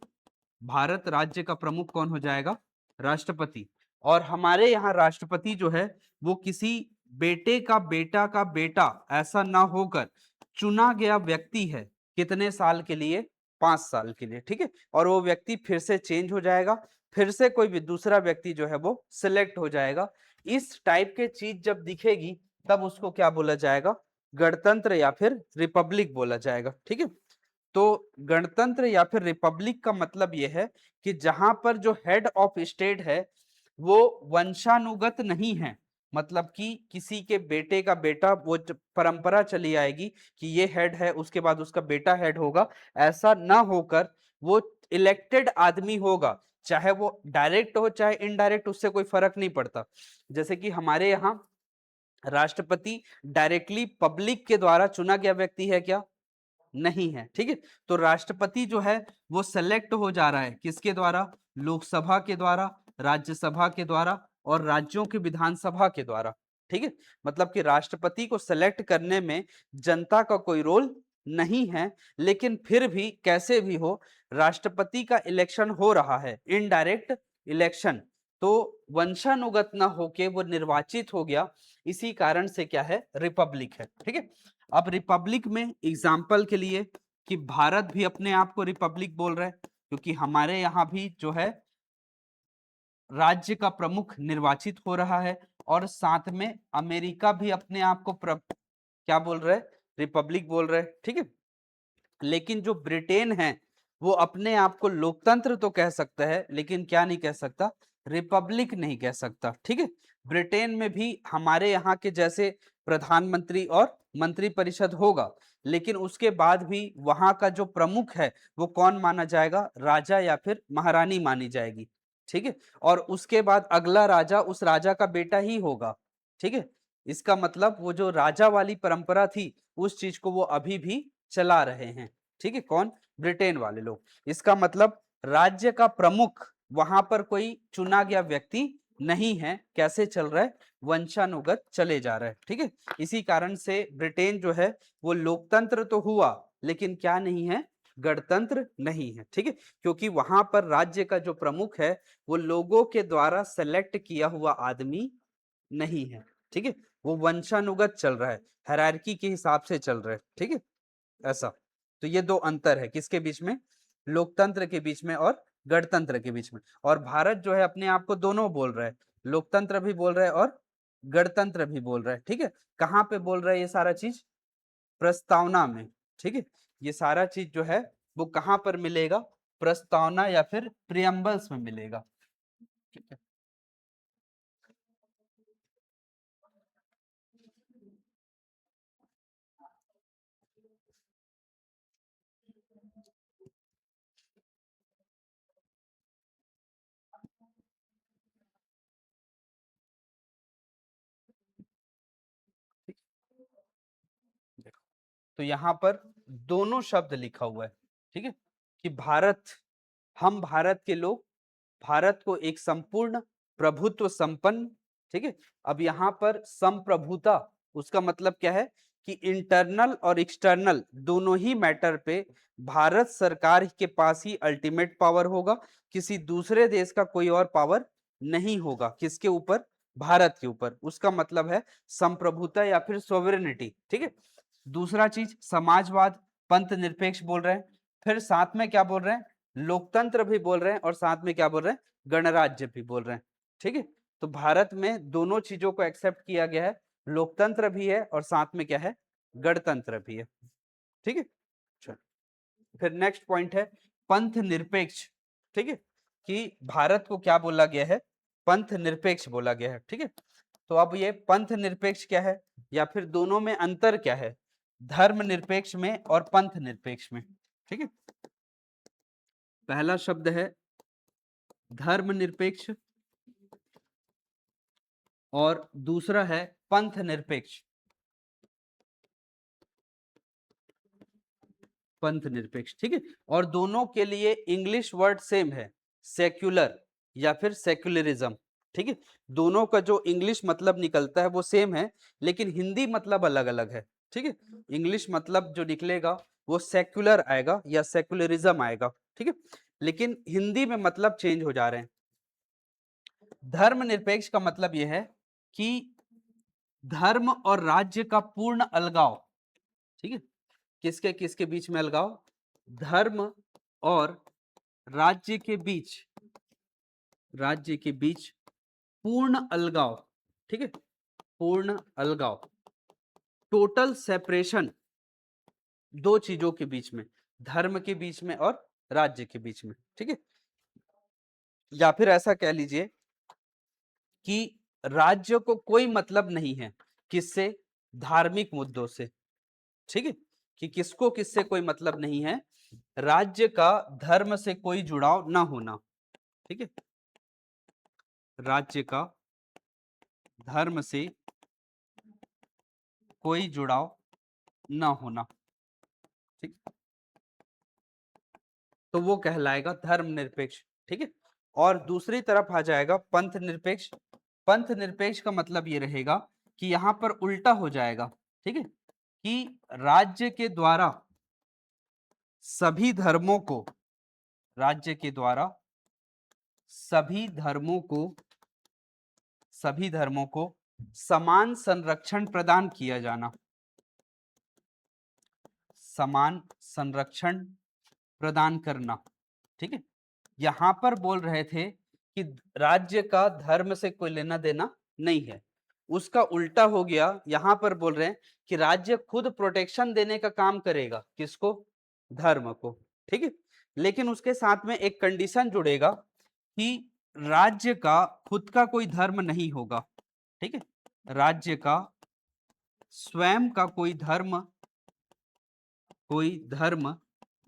भारत राज्य का प्रमुख कौन हो जाएगा, राष्ट्रपति। और हमारे यहाँ राष्ट्रपति जो है वो किसी बेटे का बेटा ऐसा ना होकर चुना गया व्यक्ति है। कितने साल के लिए, 5 साल के लिए। ठीक है, और वो व्यक्ति फिर से चेंज हो जाएगा, फिर से कोई भी दूसरा व्यक्ति जो है वो सिलेक्ट हो जाएगा। इस टाइप के चीज जब दिखेगी तब उसको क्या बोला जाएगा, गणतंत्र या फिर रिपब्लिक बोला जाएगा। ठीक है, तो गणतंत्र या फिर रिपब्लिक का मतलब यह है कि जहां पर जो हेड ऑफ स्टेट है वो वंशानुगत नहीं है, मतलब कि किसी के बेटे का बेटा, वो परंपरा चली आएगी कि ये हेड है उसके बाद उसका बेटा हेड होगा, ऐसा ना होकर वो इलेक्टेड आदमी होगा, चाहे वो डायरेक्ट हो चाहे इनडायरेक्ट, उससे कोई फर्क नहीं पड़ता। जैसे कि हमारे यहाँ राष्ट्रपति डायरेक्टली पब्लिक के द्वारा चुना गया व्यक्ति है क्या, नहीं है। ठीक है, तो राष्ट्रपति जो है वो सेलेक्ट हो जा रहा है किसके द्वारा, लोकसभा के द्वारा, राज्यसभा के द्वारा और राज्यों की विधानसभा के द्वारा। ठीक है, मतलब कि राष्ट्रपति को सेलेक्ट करने में जनता का कोई रोल नहीं है, लेकिन फिर भी कैसे भी हो राष्ट्रपति का इलेक्शन हो रहा है, इनडायरेक्ट इलेक्शन, तो वंशानुगत ना होके वो निर्वाचित हो गया, इसी कारण से क्या है, रिपब्लिक है। ठीक है, अब रिपब्लिक में एग्जाम्पल के लिए कि भारत भी अपने आप को रिपब्लिक बोल रहा है क्योंकि हमारे यहाँ भी जो है राज्य का प्रमुख निर्वाचित हो रहा है, और साथ में अमेरिका भी अपने आप को क्या बोल रहा है, रिपब्लिक बोल रहा है। ठीक है, लेकिन जो ब्रिटेन है वो अपने आप को लोकतंत्र तो कह सकता है लेकिन क्या नहीं कह सकता, रिपब्लिक नहीं कह सकता। ठीक है, ब्रिटेन में भी हमारे यहाँ के जैसे प्रधानमंत्री और मंत्री परिषद होगा, लेकिन उसके बाद भी वहां का जो प्रमुख है वो कौन माना जाएगा, राजा या फिर महारानी मानी जाएगी। ठीक है, और उसके बाद अगला राजा उस राजा का बेटा ही होगा। ठीक है, इसका मतलब वो जो राजा वाली परंपरा थी उस चीज को वो अभी भी चला रहे हैं। ठीक है, कौन, ब्रिटेन वाले लोग। इसका मतलब राज्य का प्रमुख वहां पर कोई चुना गया व्यक्ति नहीं है, कैसे चल रहा है, वंशानुगत चले जा रहा है। ठीक है, इसी कारण से ब्रिटेन जो है वो लोकतंत्र तो हुआ लेकिन क्या नहीं है, गणतंत्र नहीं है। ठीक है, क्योंकि वहां पर राज्य का जो प्रमुख है वो लोगों के द्वारा सेलेक्ट किया हुआ आदमी नहीं है। ठीक है, वो वंशानुगत चल रहा है, हायरार्की के हिसाब से चल रहा है। ठीक है, ऐसा। तो ये दो अंतर है किसके बीच में, लोकतंत्र के बीच में और गणतंत्र के बीच में। और भारत जो है अपने आप को दोनों बोल रहा है, लोकतंत्र भी बोल रहा है और गणतंत्र भी बोल रहा है। ठीक है, कहाँ पे बोल रहा है ये सारा चीज, प्रस्तावना में। ठीक है, ये सारा चीज जो है वो कहाँ पर मिलेगा, प्रस्तावना या फिर प्रियम्बल्स में मिलेगा। ठीक है, तो यहाँ पर दोनों शब्द लिखा हुआ है, ठीक है, कि भारत, हम भारत के लोग, भारत को एक संपूर्ण प्रभुत्व संपन्न, ठीक है। अब यहाँ पर संप्रभुता, उसका मतलब क्या है कि इंटरनल और एक्सटर्नल दोनों ही मैटर पे भारत सरकार के पास ही अल्टीमेट पावर होगा, किसी दूसरे देश का कोई और पावर नहीं होगा। किसके ऊपर? भारत के ऊपर। उसका मतलब है संप्रभुता या फिर सोवरेनिटी, ठीक है। दूसरा चीज समाजवाद, पंथ निरपेक्ष बोल रहे हैं, फिर साथ में क्या बोल रहे हैं? लोकतंत्र भी बोल रहे हैं, और साथ में क्या बोल रहे हैं? गणराज्य भी बोल रहे हैं, ठीक है। तो भारत में दोनों चीजों को एक्सेप्ट किया गया है, लोकतंत्र भी है और साथ में क्या है? गणतंत्र भी है, ठीक है। चलो, फिर नेक्स्ट पॉइंट है पंथ निरपेक्ष, ठीक है, कि भारत को क्या बोला गया है? पंथ निरपेक्ष बोला गया है, ठीक है। तो अब ये पंथ निरपेक्ष क्या है, या फिर दोनों में अंतर क्या है, धर्म निरपेक्ष में और पंथ निरपेक्ष में, ठीक है। पहला शब्द है धर्म निरपेक्ष और दूसरा है पंथ निरपेक्ष। पंथ निरपेक्ष, ठीक है। और दोनों के लिए इंग्लिश वर्ड सेम है, सेक्युलर या फिर सेक्युलरिज्म, ठीक है। दोनों का जो इंग्लिश मतलब निकलता है वो सेम है, लेकिन हिंदी मतलब अलग अलग है, ठीक है। इंग्लिश मतलब जो निकलेगा वो सेक्युलर आएगा या सेक्युलरिज्म आएगा, ठीक है, लेकिन हिंदी में मतलब चेंज हो जा रहे हैं। धर्मनिरपेक्ष का मतलब यह है कि धर्म और राज्य का पूर्ण अलगाव, ठीक है। किसके किसके बीच में अलगाव? धर्म और राज्य के बीच, राज्य के बीच पूर्ण अलगाव, ठीक है, पूर्ण अलगाव, टोटल सेपरेशन दो चीजों के बीच में, धर्म के बीच में और राज्य के बीच में, ठीक है। या फिर ऐसा कह लीजिए कि राज्य को कोई मतलब नहीं है किससे? धार्मिक मुद्दों से, ठीक है, कि किसको किससे कोई मतलब नहीं है, राज्य का धर्म से कोई जुड़ाव ना होना, ठीक है, राज्य का धर्म से कोई जुड़ाव ना होना, ठीक, तो वो कहलाएगा धर्मनिरपेक्ष, ठीक है। और दूसरी तरफ आ जाएगा पंथ निरपेक्ष। पंथ निरपेक्ष का मतलब ये रहेगा कि यहां पर उल्टा हो जाएगा, ठीक है, कि राज्य के द्वारा सभी धर्मों को, राज्य के द्वारा सभी धर्मों को, सभी धर्मों को समान संरक्षण प्रदान किया जाना, समान संरक्षण प्रदान करना, ठीक है। यहां पर बोल रहे थे कि राज्य का धर्म से कोई लेना देना नहीं है, उसका उल्टा हो गया। यहां पर बोल रहे हैं कि राज्य खुद प्रोटेक्शन देने का काम करेगा, किसको? धर्म को, ठीक है। लेकिन उसके साथ में एक कंडीशन जुड़ेगा कि राज्य का खुद का कोई धर्म नहीं होगा, ठीक है, राज्य का स्वयं का कोई धर्म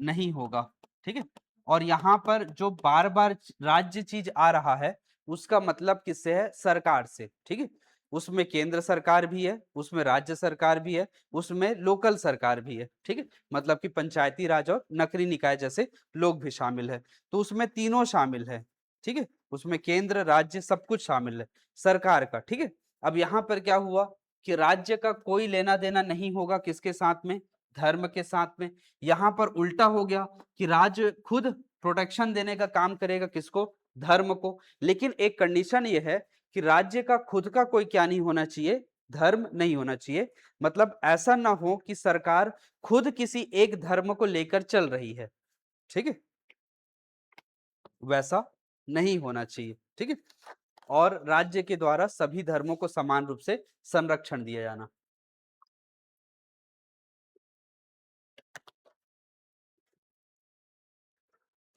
नहीं होगा, ठीक है। और यहाँ पर जो बार बार राज्य चीज आ रहा है उसका मतलब किससे है? सरकार से, ठीक है। उसमें केंद्र सरकार भी है, उसमें राज्य सरकार भी है, उसमें लोकल सरकार भी है, ठीक है, मतलब कि पंचायती राज और नगरीय निकाय जैसे लोग भी शामिल है। तो उसमें तीनों शामिल है, ठीक है, उसमें केंद्र राज्य सब कुछ शामिल है सरकार का, ठीक है। अब यहाँ पर क्या हुआ कि राज्य का कोई लेना देना नहीं होगा किसके साथ में? धर्म के साथ में। यहां पर उल्टा हो गया कि राज्य खुद प्रोटेक्शन देने का काम करेगा, किसको? धर्म को। लेकिन एक कंडीशन ये है कि राज्य का खुद का कोई क्या नहीं होना चाहिए? धर्म नहीं होना चाहिए। मतलब ऐसा ना हो कि सरकार खुद किसी एक धर्म को लेकर चल रही है, ठीक है, वैसा नहीं होना चाहिए, ठीक है। और राज्य के द्वारा सभी धर्मों को समान रूप से संरक्षण दिया जाना,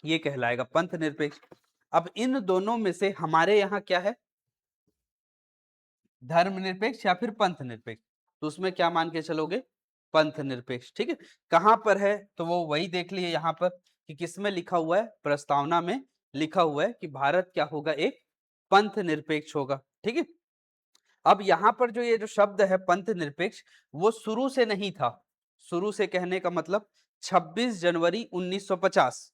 ये कहलाएगा पंथ निरपेक्ष। अब इन दोनों में से हमारे यहाँ क्या है? धर्मनिरपेक्ष या फिर पंथ निरपेक्ष? तो उसमें क्या मान के चलोगे? पंथ निरपेक्ष, ठीक है। कहां पर है? तो वो वही देख लिए यहाँ पर कि किसमें लिखा हुआ है, प्रस्तावना में लिखा हुआ है कि भारत क्या होगा? एक पंथ निरपेक्ष होगा, ठीक है। अब यहाँ पर जो ये जो शब्द है पंथ निरपेक्ष, वो शुरू से नहीं था, शुरू से कहने का मतलब 26 जनवरी 1950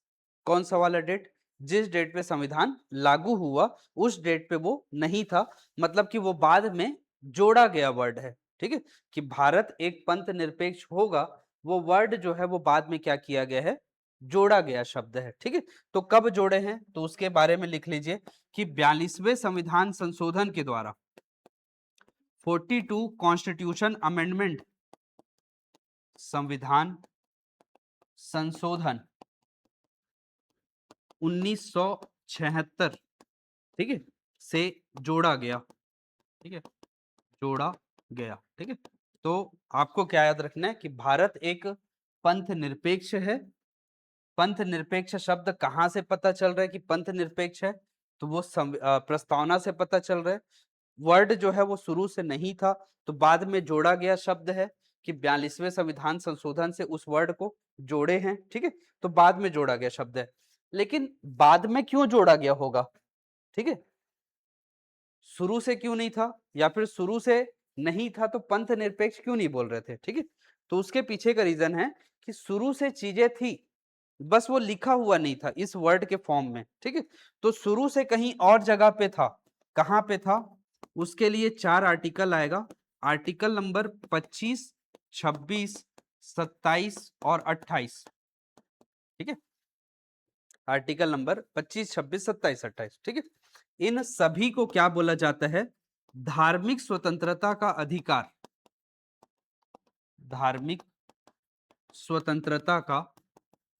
कौन सा वाला डेट, जिस डेट पे संविधान लागू हुआ उस डेट पे वो नहीं था, मतलब कि वो बाद में जोड़ा गया वर्ड है। ठीक है, कि भारत एक पंथ निरपेक्ष होगा, वो वर्ड जो है वो बाद में क्या किया गया है, जोड़ा गया शब्द है। ठीक है, तो कब जोड़े हैं तो उसके बारे में लिख लीजिए कि 42वें संविधान संशोधन के द्वारा 42 कॉन्स्टिट्यूशन अमेंडमेंट, संविधान संशोधन 1976, ठीक है, से जोड़ा गया। ठीक है, जोड़ा गया। ठीक है, तो आपको क्या याद रखना है कि भारत एक पंथ निरपेक्ष है। पंथ निरपेक्ष शब्द कहां से पता चल रहा है कि पंथ निरपेक्ष है, तो वो प्रस्तावना से पता चल रहा है। वर्ड जो है वो शुरू से नहीं था, तो बाद में जोड़ा गया शब्द है कि 42वें संविधान संशोधन से उस वर्ड को जोड़े हैं। ठीक है, तो बाद में जोड़ा गया शब्द है। लेकिन बाद में क्यों जोड़ा गया होगा, ठीक है, शुरू से क्यों नहीं था, या फिर शुरू से नहीं था तो पंथ निरपेक्ष क्यों नहीं बोल रहे थे। ठीक है, तो उसके पीछे का रीजन है कि शुरू से चीजें थी, बस वो लिखा हुआ नहीं था इस वर्ड के फॉर्म में। ठीक है, तो शुरू से कहीं और जगह पे था, कहां पे था, उसके लिए 4 आर्टिकल आएगा। आर्टिकल नंबर 25, 26, 27 और 28। ठीक है, आर्टिकल नंबर 25, 26, 27, 28। ठीक है, इन सभी को क्या बोला जाता है, धार्मिक स्वतंत्रता का अधिकार, धार्मिक स्वतंत्रता का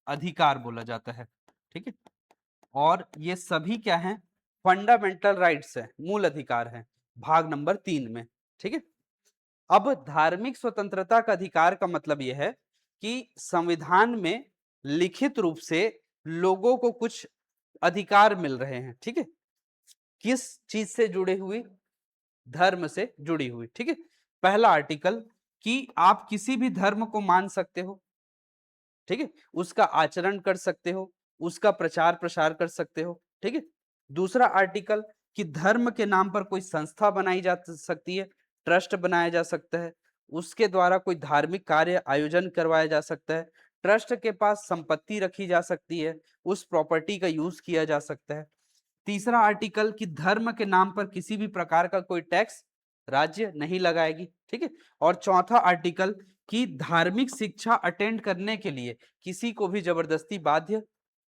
अधिकार बोला जाता है। ठीक है, और ये सभी क्या हैं, फंडामेंटल राइट्स है, मूल अधिकार है, भाग नंबर 3 में। ठीक है, अब धार्मिक स्वतंत्रता का अधिकार का मतलब यह है कि संविधान में लिखित रूप से लोगों को कुछ अधिकार मिल रहे हैं। ठीक है, किस चीज से जुड़े हुए, धर्म से जुड़ी हुई। ठीक है, पहला आर्टिकल कि आप किसी भी धर्म को मान सकते हो। ठीक है, उसका आचरण कर सकते हो, उसका प्रचार प्रसार कर सकते हो। ठीक है, दूसरा आर्टिकल कि धर्म के नाम पर कोई संस्था बनाई जा सकती है, ट्रस्ट बनाया जा सकता है, उसके द्वारा कोई धार्मिक कार्य आयोजन करवाया जा सकता है, ट्रस्ट के पास संपत्ति रखी जा सकती है, उस प्रॉपर्टी का यूज किया जा सकता है। तीसरा आर्टिकल कि धर्म के नाम पर किसी भी प्रकार का कोई टैक्स राज्य नहीं लगाएगी। ठीक है, और चौथा आर्टिकल कि धार्मिक शिक्षा अटेंड करने के लिए किसी को भी जबरदस्ती बाध्य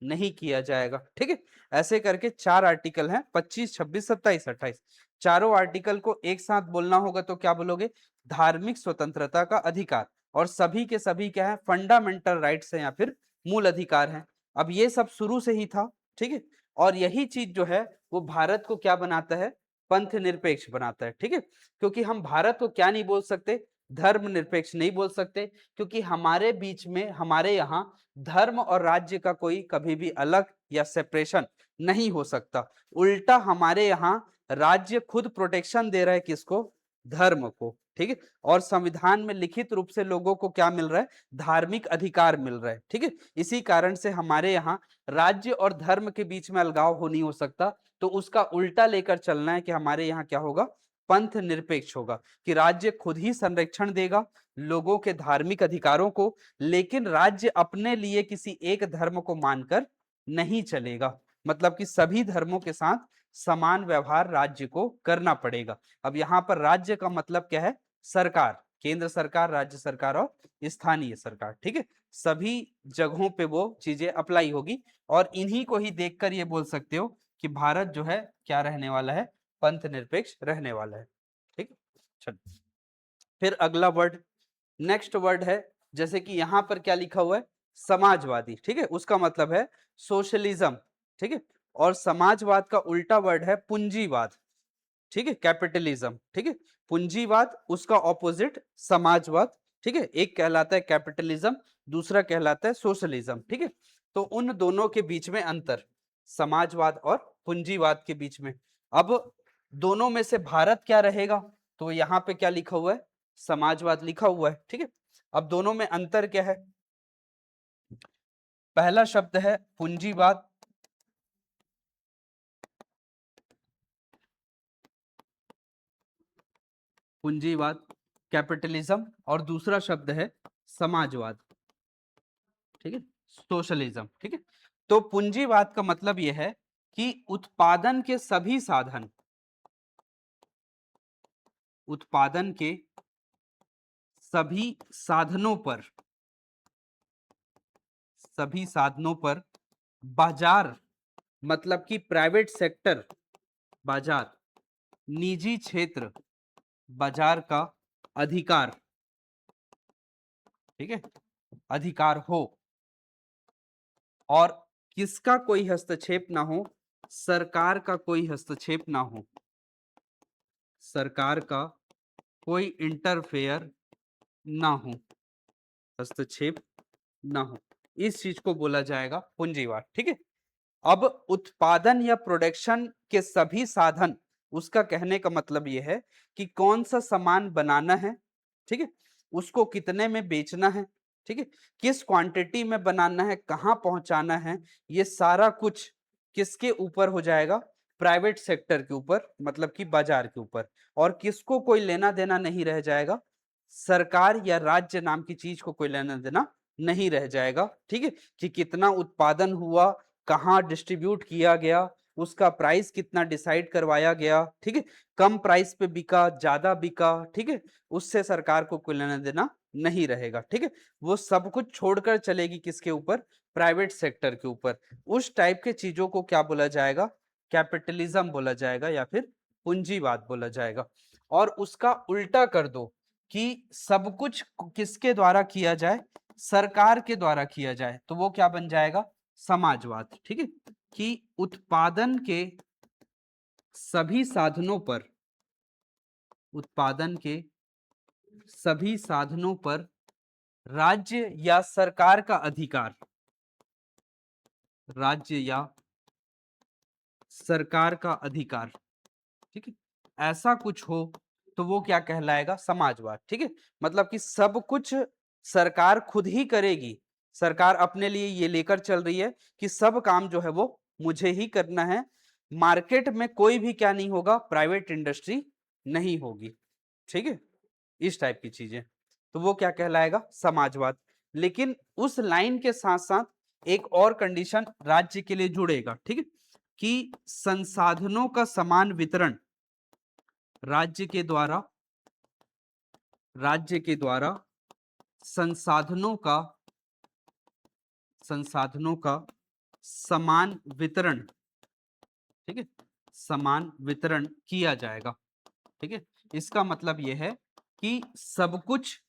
नहीं किया जाएगा। ठीक है, ऐसे करके 4 आर्टिकल हैं, 25, 26, 27, 28। चारों आर्टिकल को एक साथ बोलना होगा तो क्या बोलोगे, धार्मिक स्वतंत्रता का अधिकार, और सभी के सभी क्या है, फंडामेंटल राइट्स हैं या फिर मूल अधिकार हैं। अब ये सब शुरू से ही था। ठीक है, और यही चीज जो है वो भारत को क्या बनाता है, पंथ निरपेक्ष बनाता है। ठीक है, क्योंकि हम भारत को क्या नहीं बोल सकते, धर्म निरपेक्ष नहीं बोल सकते, क्योंकि हमारे बीच में, हमारे यहाँ धर्म और राज्य का कोई कभी भी अलग या सेपरेशन नहीं हो सकता। उल्टा हमारे यहाँ राज्य खुद प्रोटेक्शन दे रहा है, किसको, धर्म को। ठीक है, और संविधान में लिखित रूप से लोगों को क्या मिल रहा है, धार्मिक अधिकार मिल रहा है। ठीक है, इसी कारण से हमारे यहाँ राज्य और धर्म के बीच में अलगाव हो नहीं हो सकता। तो उसका उल्टा लेकर चलना है कि हमारे यहाँ क्या होगा, पंथ निरपेक्ष होगा, कि राज्य खुद ही संरक्षण देगा लोगों के धार्मिक अधिकारों को, लेकिन राज्य अपने लिए किसी एक धर्म को मानकर नहीं चलेगा। मतलब कि सभी धर्मों के साथ समान व्यवहार राज्य को करना पड़ेगा। अब यहाँ पर राज्य का मतलब क्या है, सरकार, केंद्र सरकार, राज्य सरकार और स्थानीय सरकार। ठीक है, सभी जगहों पे वो चीजें अप्लाई होगी, और इन्हीं को ही देखकर ये बोल सकते हो कि भारत जो है क्या रहने वाला है, पंथ निरपेक्ष रहने वाला है। ठीक है, चलो फिर अगला वर्ड, नेक्स्ट वर्ड है, जैसे कि यहां पर क्या लिखा हुआ है, समाजवादी। ठीक है, उसका मतलब है सोशलिज्म। ठीक है, और समाजवाद का उल्टा वर्ड है पूंजीवाद। ठीक है, कैपिटलिज्म। ठीक है, पूंजीवाद उसका ऑपोजिट समाजवाद। ठीक है, एक कहलाता है कैपिटलिज्म, दूसरा कहलाता है सोशलिज्म। ठीक है, तो उन दोनों के बीच में अंतर, समाजवाद और पूंजीवाद के बीच में। अब दोनों में से भारत क्या रहेगा, तो यहाँ पे क्या लिखा हुआ है, समाजवाद लिखा हुआ है। ठीक है, अब दोनों में अंतर क्या है, पहला शब्द है पूंजीवाद, पूंजीवाद कैपिटलिज्म, और दूसरा शब्द है समाजवाद, ठीक है, सोशलिज्म, ठीक है। तो पूंजीवाद का मतलब यह है कि उत्पादन के सभी साधन, उत्पादन के सभी साधनों पर, सभी साधनों पर बाजार, मतलब कि प्राइवेट सेक्टर, बाजार, निजी क्षेत्र, बाजार का अधिकार, ठीक है, अधिकार हो, और किसका कोई हस्तक्षेप ना हो, सरकार का कोई हस्तक्षेप ना हो, सरकार का कोई इंटरफेयर ना हो, हस्तक्षेप ना हो, इस चीज को बोला जाएगा पूंजीवाद, ठीक है। अब उत्पादन या प्रोडक्शन के सभी साधन, उसका कहने का मतलब यह है कि कौन सा सामान बनाना है, ठीक है, उसको कितने में बेचना है, ठीक है, किस क्वांटिटी में बनाना है, कहां पहुंचाना है, ये सारा कुछ किसके ऊपर हो जाएगा, प्राइवेट सेक्टर के ऊपर, मतलब कि बाजार के ऊपर। और किसको कोई लेना देना नहीं रह जाएगा, सरकार या राज्य नाम की चीज को कोई लेना देना नहीं रह जाएगा, ठीक है, कि कितना उत्पादन हुआ, कहाँ डिस्ट्रीब्यूट किया गया, उसका प्राइस कितना डिसाइड करवाया गया, ठीक है, कम प्राइस पे बिका, ज्यादा बिका, ठीक है, उससे सरकार को कोई लेना देना नहीं रहेगा, ठीक है। वो सब कुछ छोड़कर चलेगी किसके ऊपर, प्राइवेट सेक्टर के ऊपर। उस टाइप के चीजों को क्या बोला जाएगा, कैपिटलिज्म बोला जाएगा या फिर पूंजीवाद बोला जाएगा। और उसका उल्टा कर दो कि सब कुछ किसके द्वारा किया जाए, सरकार के द्वारा किया जाए, तो वो क्या बन जाएगा, समाजवाद, ठीक है, कि उत्पादन के सभी साधनों पर, उत्पादन के सभी साधनों पर राज्य या सरकार का अधिकार, राज्य या सरकार का अधिकार, ठीक है, ऐसा कुछ हो तो वो क्या कहलाएगा, समाजवाद, ठीक है। मतलब कि सब कुछ सरकार खुद ही करेगी, सरकार अपने लिए ये लेकर चल रही है कि सब काम जो है वो मुझे ही करना है, मार्केट में कोई भी क्या नहीं होगा, प्राइवेट इंडस्ट्री नहीं होगी, ठीक है, इस टाइप की चीजें, तो वो क्या कहलाएगा, समाजवाद। लेकिन उस लाइन के साथ साथ एक और कंडीशन राज्य के लिए जुड़ेगा, ठीक है, कि संसाधनों का समान वितरण राज्य के द्वारा, राज्य के द्वारा संसाधनों का, संसाधनों का समान वितरण, ठीक है, समान वितरण किया जाएगा, ठीक है। इसका मतलब यह है कि सब कुछ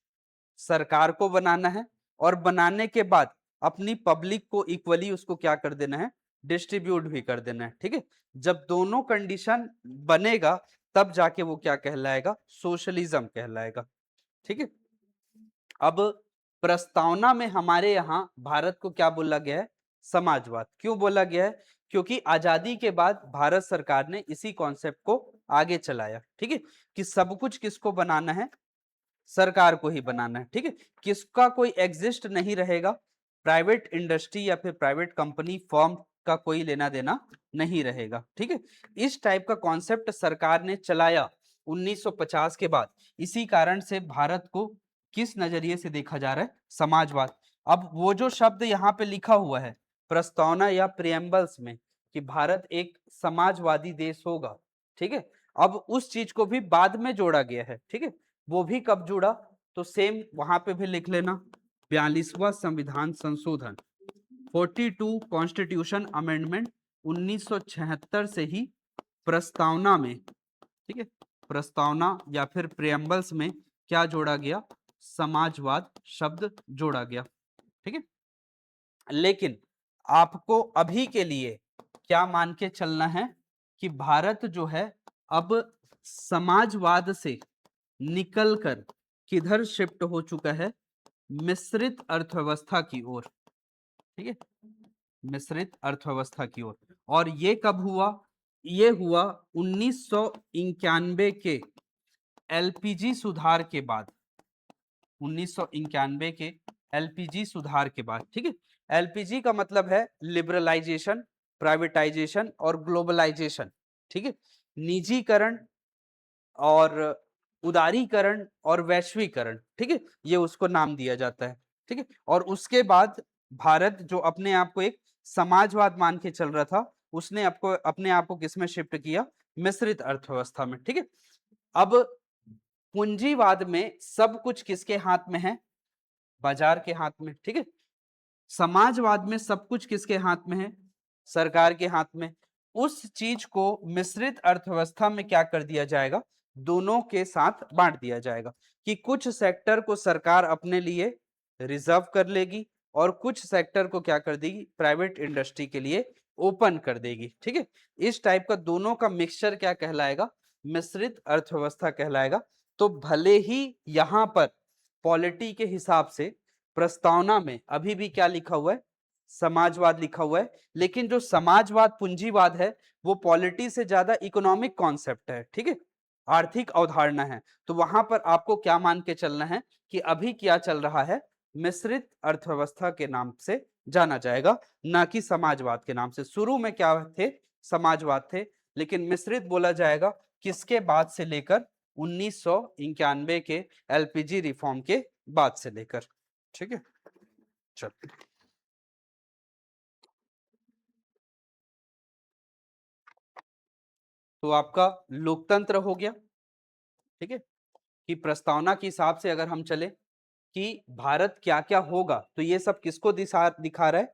सरकार को बनाना है और बनाने के बाद अपनी पब्लिक को इक्वली उसको क्या कर देना है, डिस्ट्रीब्यूट भी कर देना है, ठीक है। जब दोनों कंडीशन बनेगा तब जाके वो क्या कहलाएगा, सोशलिज्म कहलाएगा, ठीक है। अब प्रस्तावना में हमारे यहाँ भारत को क्या बोला गया है, समाजवाद। क्यों बोला गया है, क्योंकि आजादी के बाद भारत सरकार ने इसी कॉन्सेप्ट को आगे चलाया, ठीक है, कि सब कुछ किसको बनाना है, सरकार को ही बनाना है, ठीक है, किसका कोई एग्जिस्ट नहीं रहेगा, प्राइवेट इंडस्ट्री या फिर प्राइवेट कंपनी फर्म का कोई लेना देना नहीं रहेगा, ठीक है। इस टाइप का कॉन्सेप्ट सरकार ने चलाया 1950 के बाद, इसी कारण से भारत को किस नजरिए से देखा जा रहा है, समाजवाद। अब वो जो शब्द यहाँ पे लिखा हुआ है प्रस्तावना या प्रियम्बल्स में कि भारत एक समाजवादी देश होगा, ठीक है, अब उस चीज को भी बाद में जोड़ा गया है, ठीक है। वो भी कब जुड़ा, तो सेम वहां पे भी लिख लेना, 42वां संविधान संशोधन, 42 कॉन्स्टिट्यूशन अमेंडमेंट 1976 से ही प्रस्तावना में, ठीक है, प्रस्तावना या फिर प्रियम्बल्स में क्या जोड़ा गया, समाजवाद शब्द जोड़ा गया, ठीक है। लेकिन आपको अभी के लिए क्या मान के चलना है कि भारत जो है अब समाजवाद से निकलकर किधर शिफ्ट हो चुका है, मिश्रित अर्थव्यवस्था की ओर, ठीक है, मिश्रित अर्थव्यवस्था की ओर। और ये कब हुआ, ये हुआ 1991 के एलपीजी सुधार के बाद, 1991 के एलपीजी सुधार के बाद, ठीक है। एलपीजी का मतलब है लिबरलाइजेशन, प्राइवेटाइजेशन और ग्लोबलाइजेशन, ठीक है, निजीकरण और उदारीकरण और वैश्वीकरण, ठीक है, ये उसको नाम दिया जाता है, ठीक है। और उसके बाद भारत जो अपने आप को एक समाजवाद मान के चल रहा था, उसने आपको अपने आप को किसमें शिफ्ट किया, मिश्रित अर्थव्यवस्था में, ठीक है। अब पूंजीवाद में सब कुछ किसके हाथ में है, बाजार के हाथ में, ठीक है। समाजवाद में सब कुछ किसके हाथ में है, सरकार के हाथ में। उस चीज को मिश्रित अर्थव्यवस्था में क्या कर दिया जाएगा, दोनों के साथ बांट दिया जाएगा कि कुछ सेक्टर को सरकार अपने लिए रिजर्व कर लेगी और कुछ सेक्टर को क्या कर देगी, प्राइवेट इंडस्ट्री के लिए ओपन कर देगी, ठीक है। इस टाइप का दोनों का मिक्सचर क्या कहलाएगा, मिश्रित अर्थव्यवस्था कहलाएगा। तो भले ही यहां पर पॉलिटी के हिसाब से प्रस्तावना में अभी भी क्या लिखा हुआ है, समाजवाद लिखा हुआ है, लेकिन जो समाजवाद पूंजीवाद है वो पॉलिटी से ज्यादा इकोनॉमिक कॉन्सेप्ट है, ठीक है, आर्थिक अवधारणा है। तो वहां पर आपको क्या मान के चलना है कि अभी क्या चल रहा है, मिश्रित अर्थव्यवस्था के नाम से जाना जाएगा, ना कि समाजवाद के नाम से। शुरू में क्या थे, समाजवाद थे, लेकिन मिश्रित बोला जाएगा किसके बाद से लेकर 1991 के एलपीजी रिफॉर्म के बाद से लेकर, ठीक है। चल, तो आपका लोकतंत्र हो गया, ठीक है, कि प्रस्तावना के हिसाब से अगर हम चले कि भारत क्या क्या होगा, तो ये सब किसको दिखा रहा है,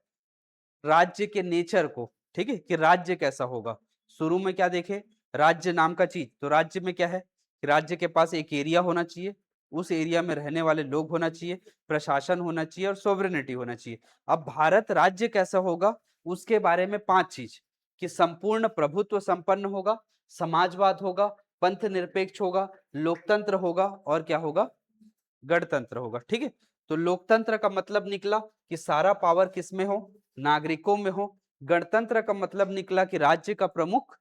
राज्य के नेचर को, ठीक है, कि राज्य कैसा होगा। शुरू में क्या देखे, राज्य नाम का चीज, तो राज्य में क्या है कि राज्य के पास एक एरिया होना चाहिए, उस एरिया में रहने वाले लोग होना चाहिए, प्रशासन होना चाहिए और सोवरेनिटी होना चाहिए। अब भारत राज्य कैसा होगा, उसके बारे में 5 चीज, कि संपूर्ण प्रभुत्व संपन्न होगा, समाजवाद होगा, पंथ निरपेक्ष होगा, लोकतंत्र होगा और क्या होगा, गणतंत्र होगा, ठीक है। तो लोकतंत्र का मतलब निकला कि सारा पावर किसमें हो, नागरिकों में हो। गणतंत्र का मतलब निकला कि राज्य का प्रमुख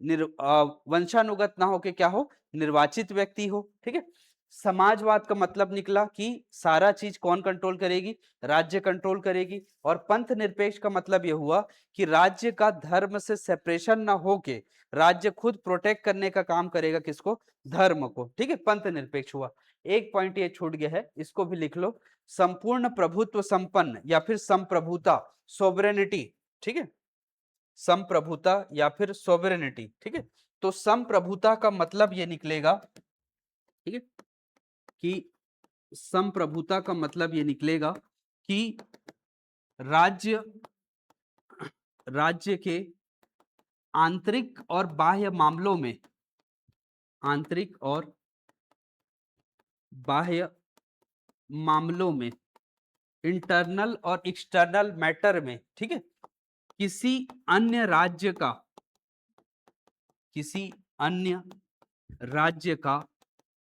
वंशानुगत ना हो के क्या हो, निर्वाचित व्यक्ति हो, ठीक है। समाजवाद का मतलब निकला कि सारा चीज कौन कंट्रोल करेगी, राज्य कंट्रोल करेगी। और पंथ निरपेक्ष का मतलब यह हुआ कि राज्य का धर्म से सेपरेशन ना होके राज्य खुद प्रोटेक्ट करने का काम करेगा, किसको, धर्म को, ठीक है, पंथ निरपेक्ष हुआ। एक पॉइंट ये छूट गया है, इसको भी लिख लो, संपूर्ण प्रभुत्व संपन्न या फिर संप्रभुता, सोवरेनिटी, ठीक है, संप्रभुता या फिर सोवरेनिटी, ठीक है। तो संप्रभुता का मतलब ये निकलेगा, ठीक है, कि संप्रभुता का मतलब ये निकलेगा कि राज्य राज्य के आंतरिक और बाह्य मामलों में, आंतरिक और बाह्य मामलों में, इंटरनल और एक्सटर्नल मैटर में, ठीक है, किसी अन्य राज्य का, किसी अन्य राज्य का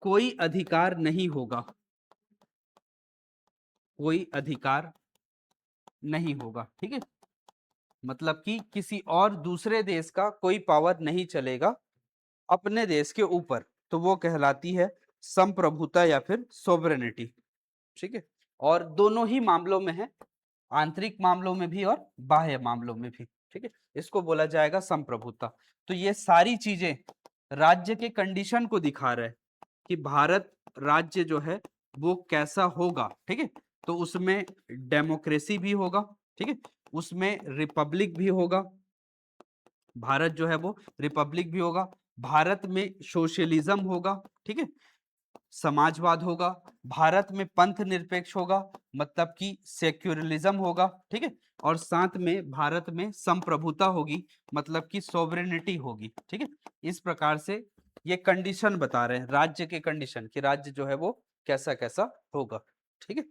कोई अधिकार नहीं होगा, कोई अधिकार नहीं होगा, ठीक है। मतलब कि किसी और दूसरे देश का कोई पावर नहीं चलेगा अपने देश के ऊपर, तो वो कहलाती है संप्रभुता या फिर सोवरेनिटी, ठीक है। और दोनों ही मामलों में है, आंतरिक मामलों में भी और बाह्य मामलों में भी, ठीक है, इसको बोला जाएगा संप्रभुता। तो ये सारी चीजें राज्य के कंडीशन को दिखा रहा है कि भारत राज्य जो है वो कैसा होगा, ठीक है। तो उसमें डेमोक्रेसी भी होगा, ठीक है, उसमें रिपब्लिक भी होगा, भारत जो है वो रिपब्लिक भी होगा, भारत में सोशलिज्म होगा, ठीक है, समाजवाद होगा, भारत में पंथ निरपेक्ष होगा, मतलब कि सेक्युलरिज्म होगा, ठीक है, और साथ में भारत में संप्रभुता होगी, मतलब कि सोवरेनिटी होगी, ठीक है। इस प्रकार से ये कंडीशन बता रहे हैं राज्य के कंडीशन, कि राज्य जो है वो कैसा कैसा होगा, ठीक है।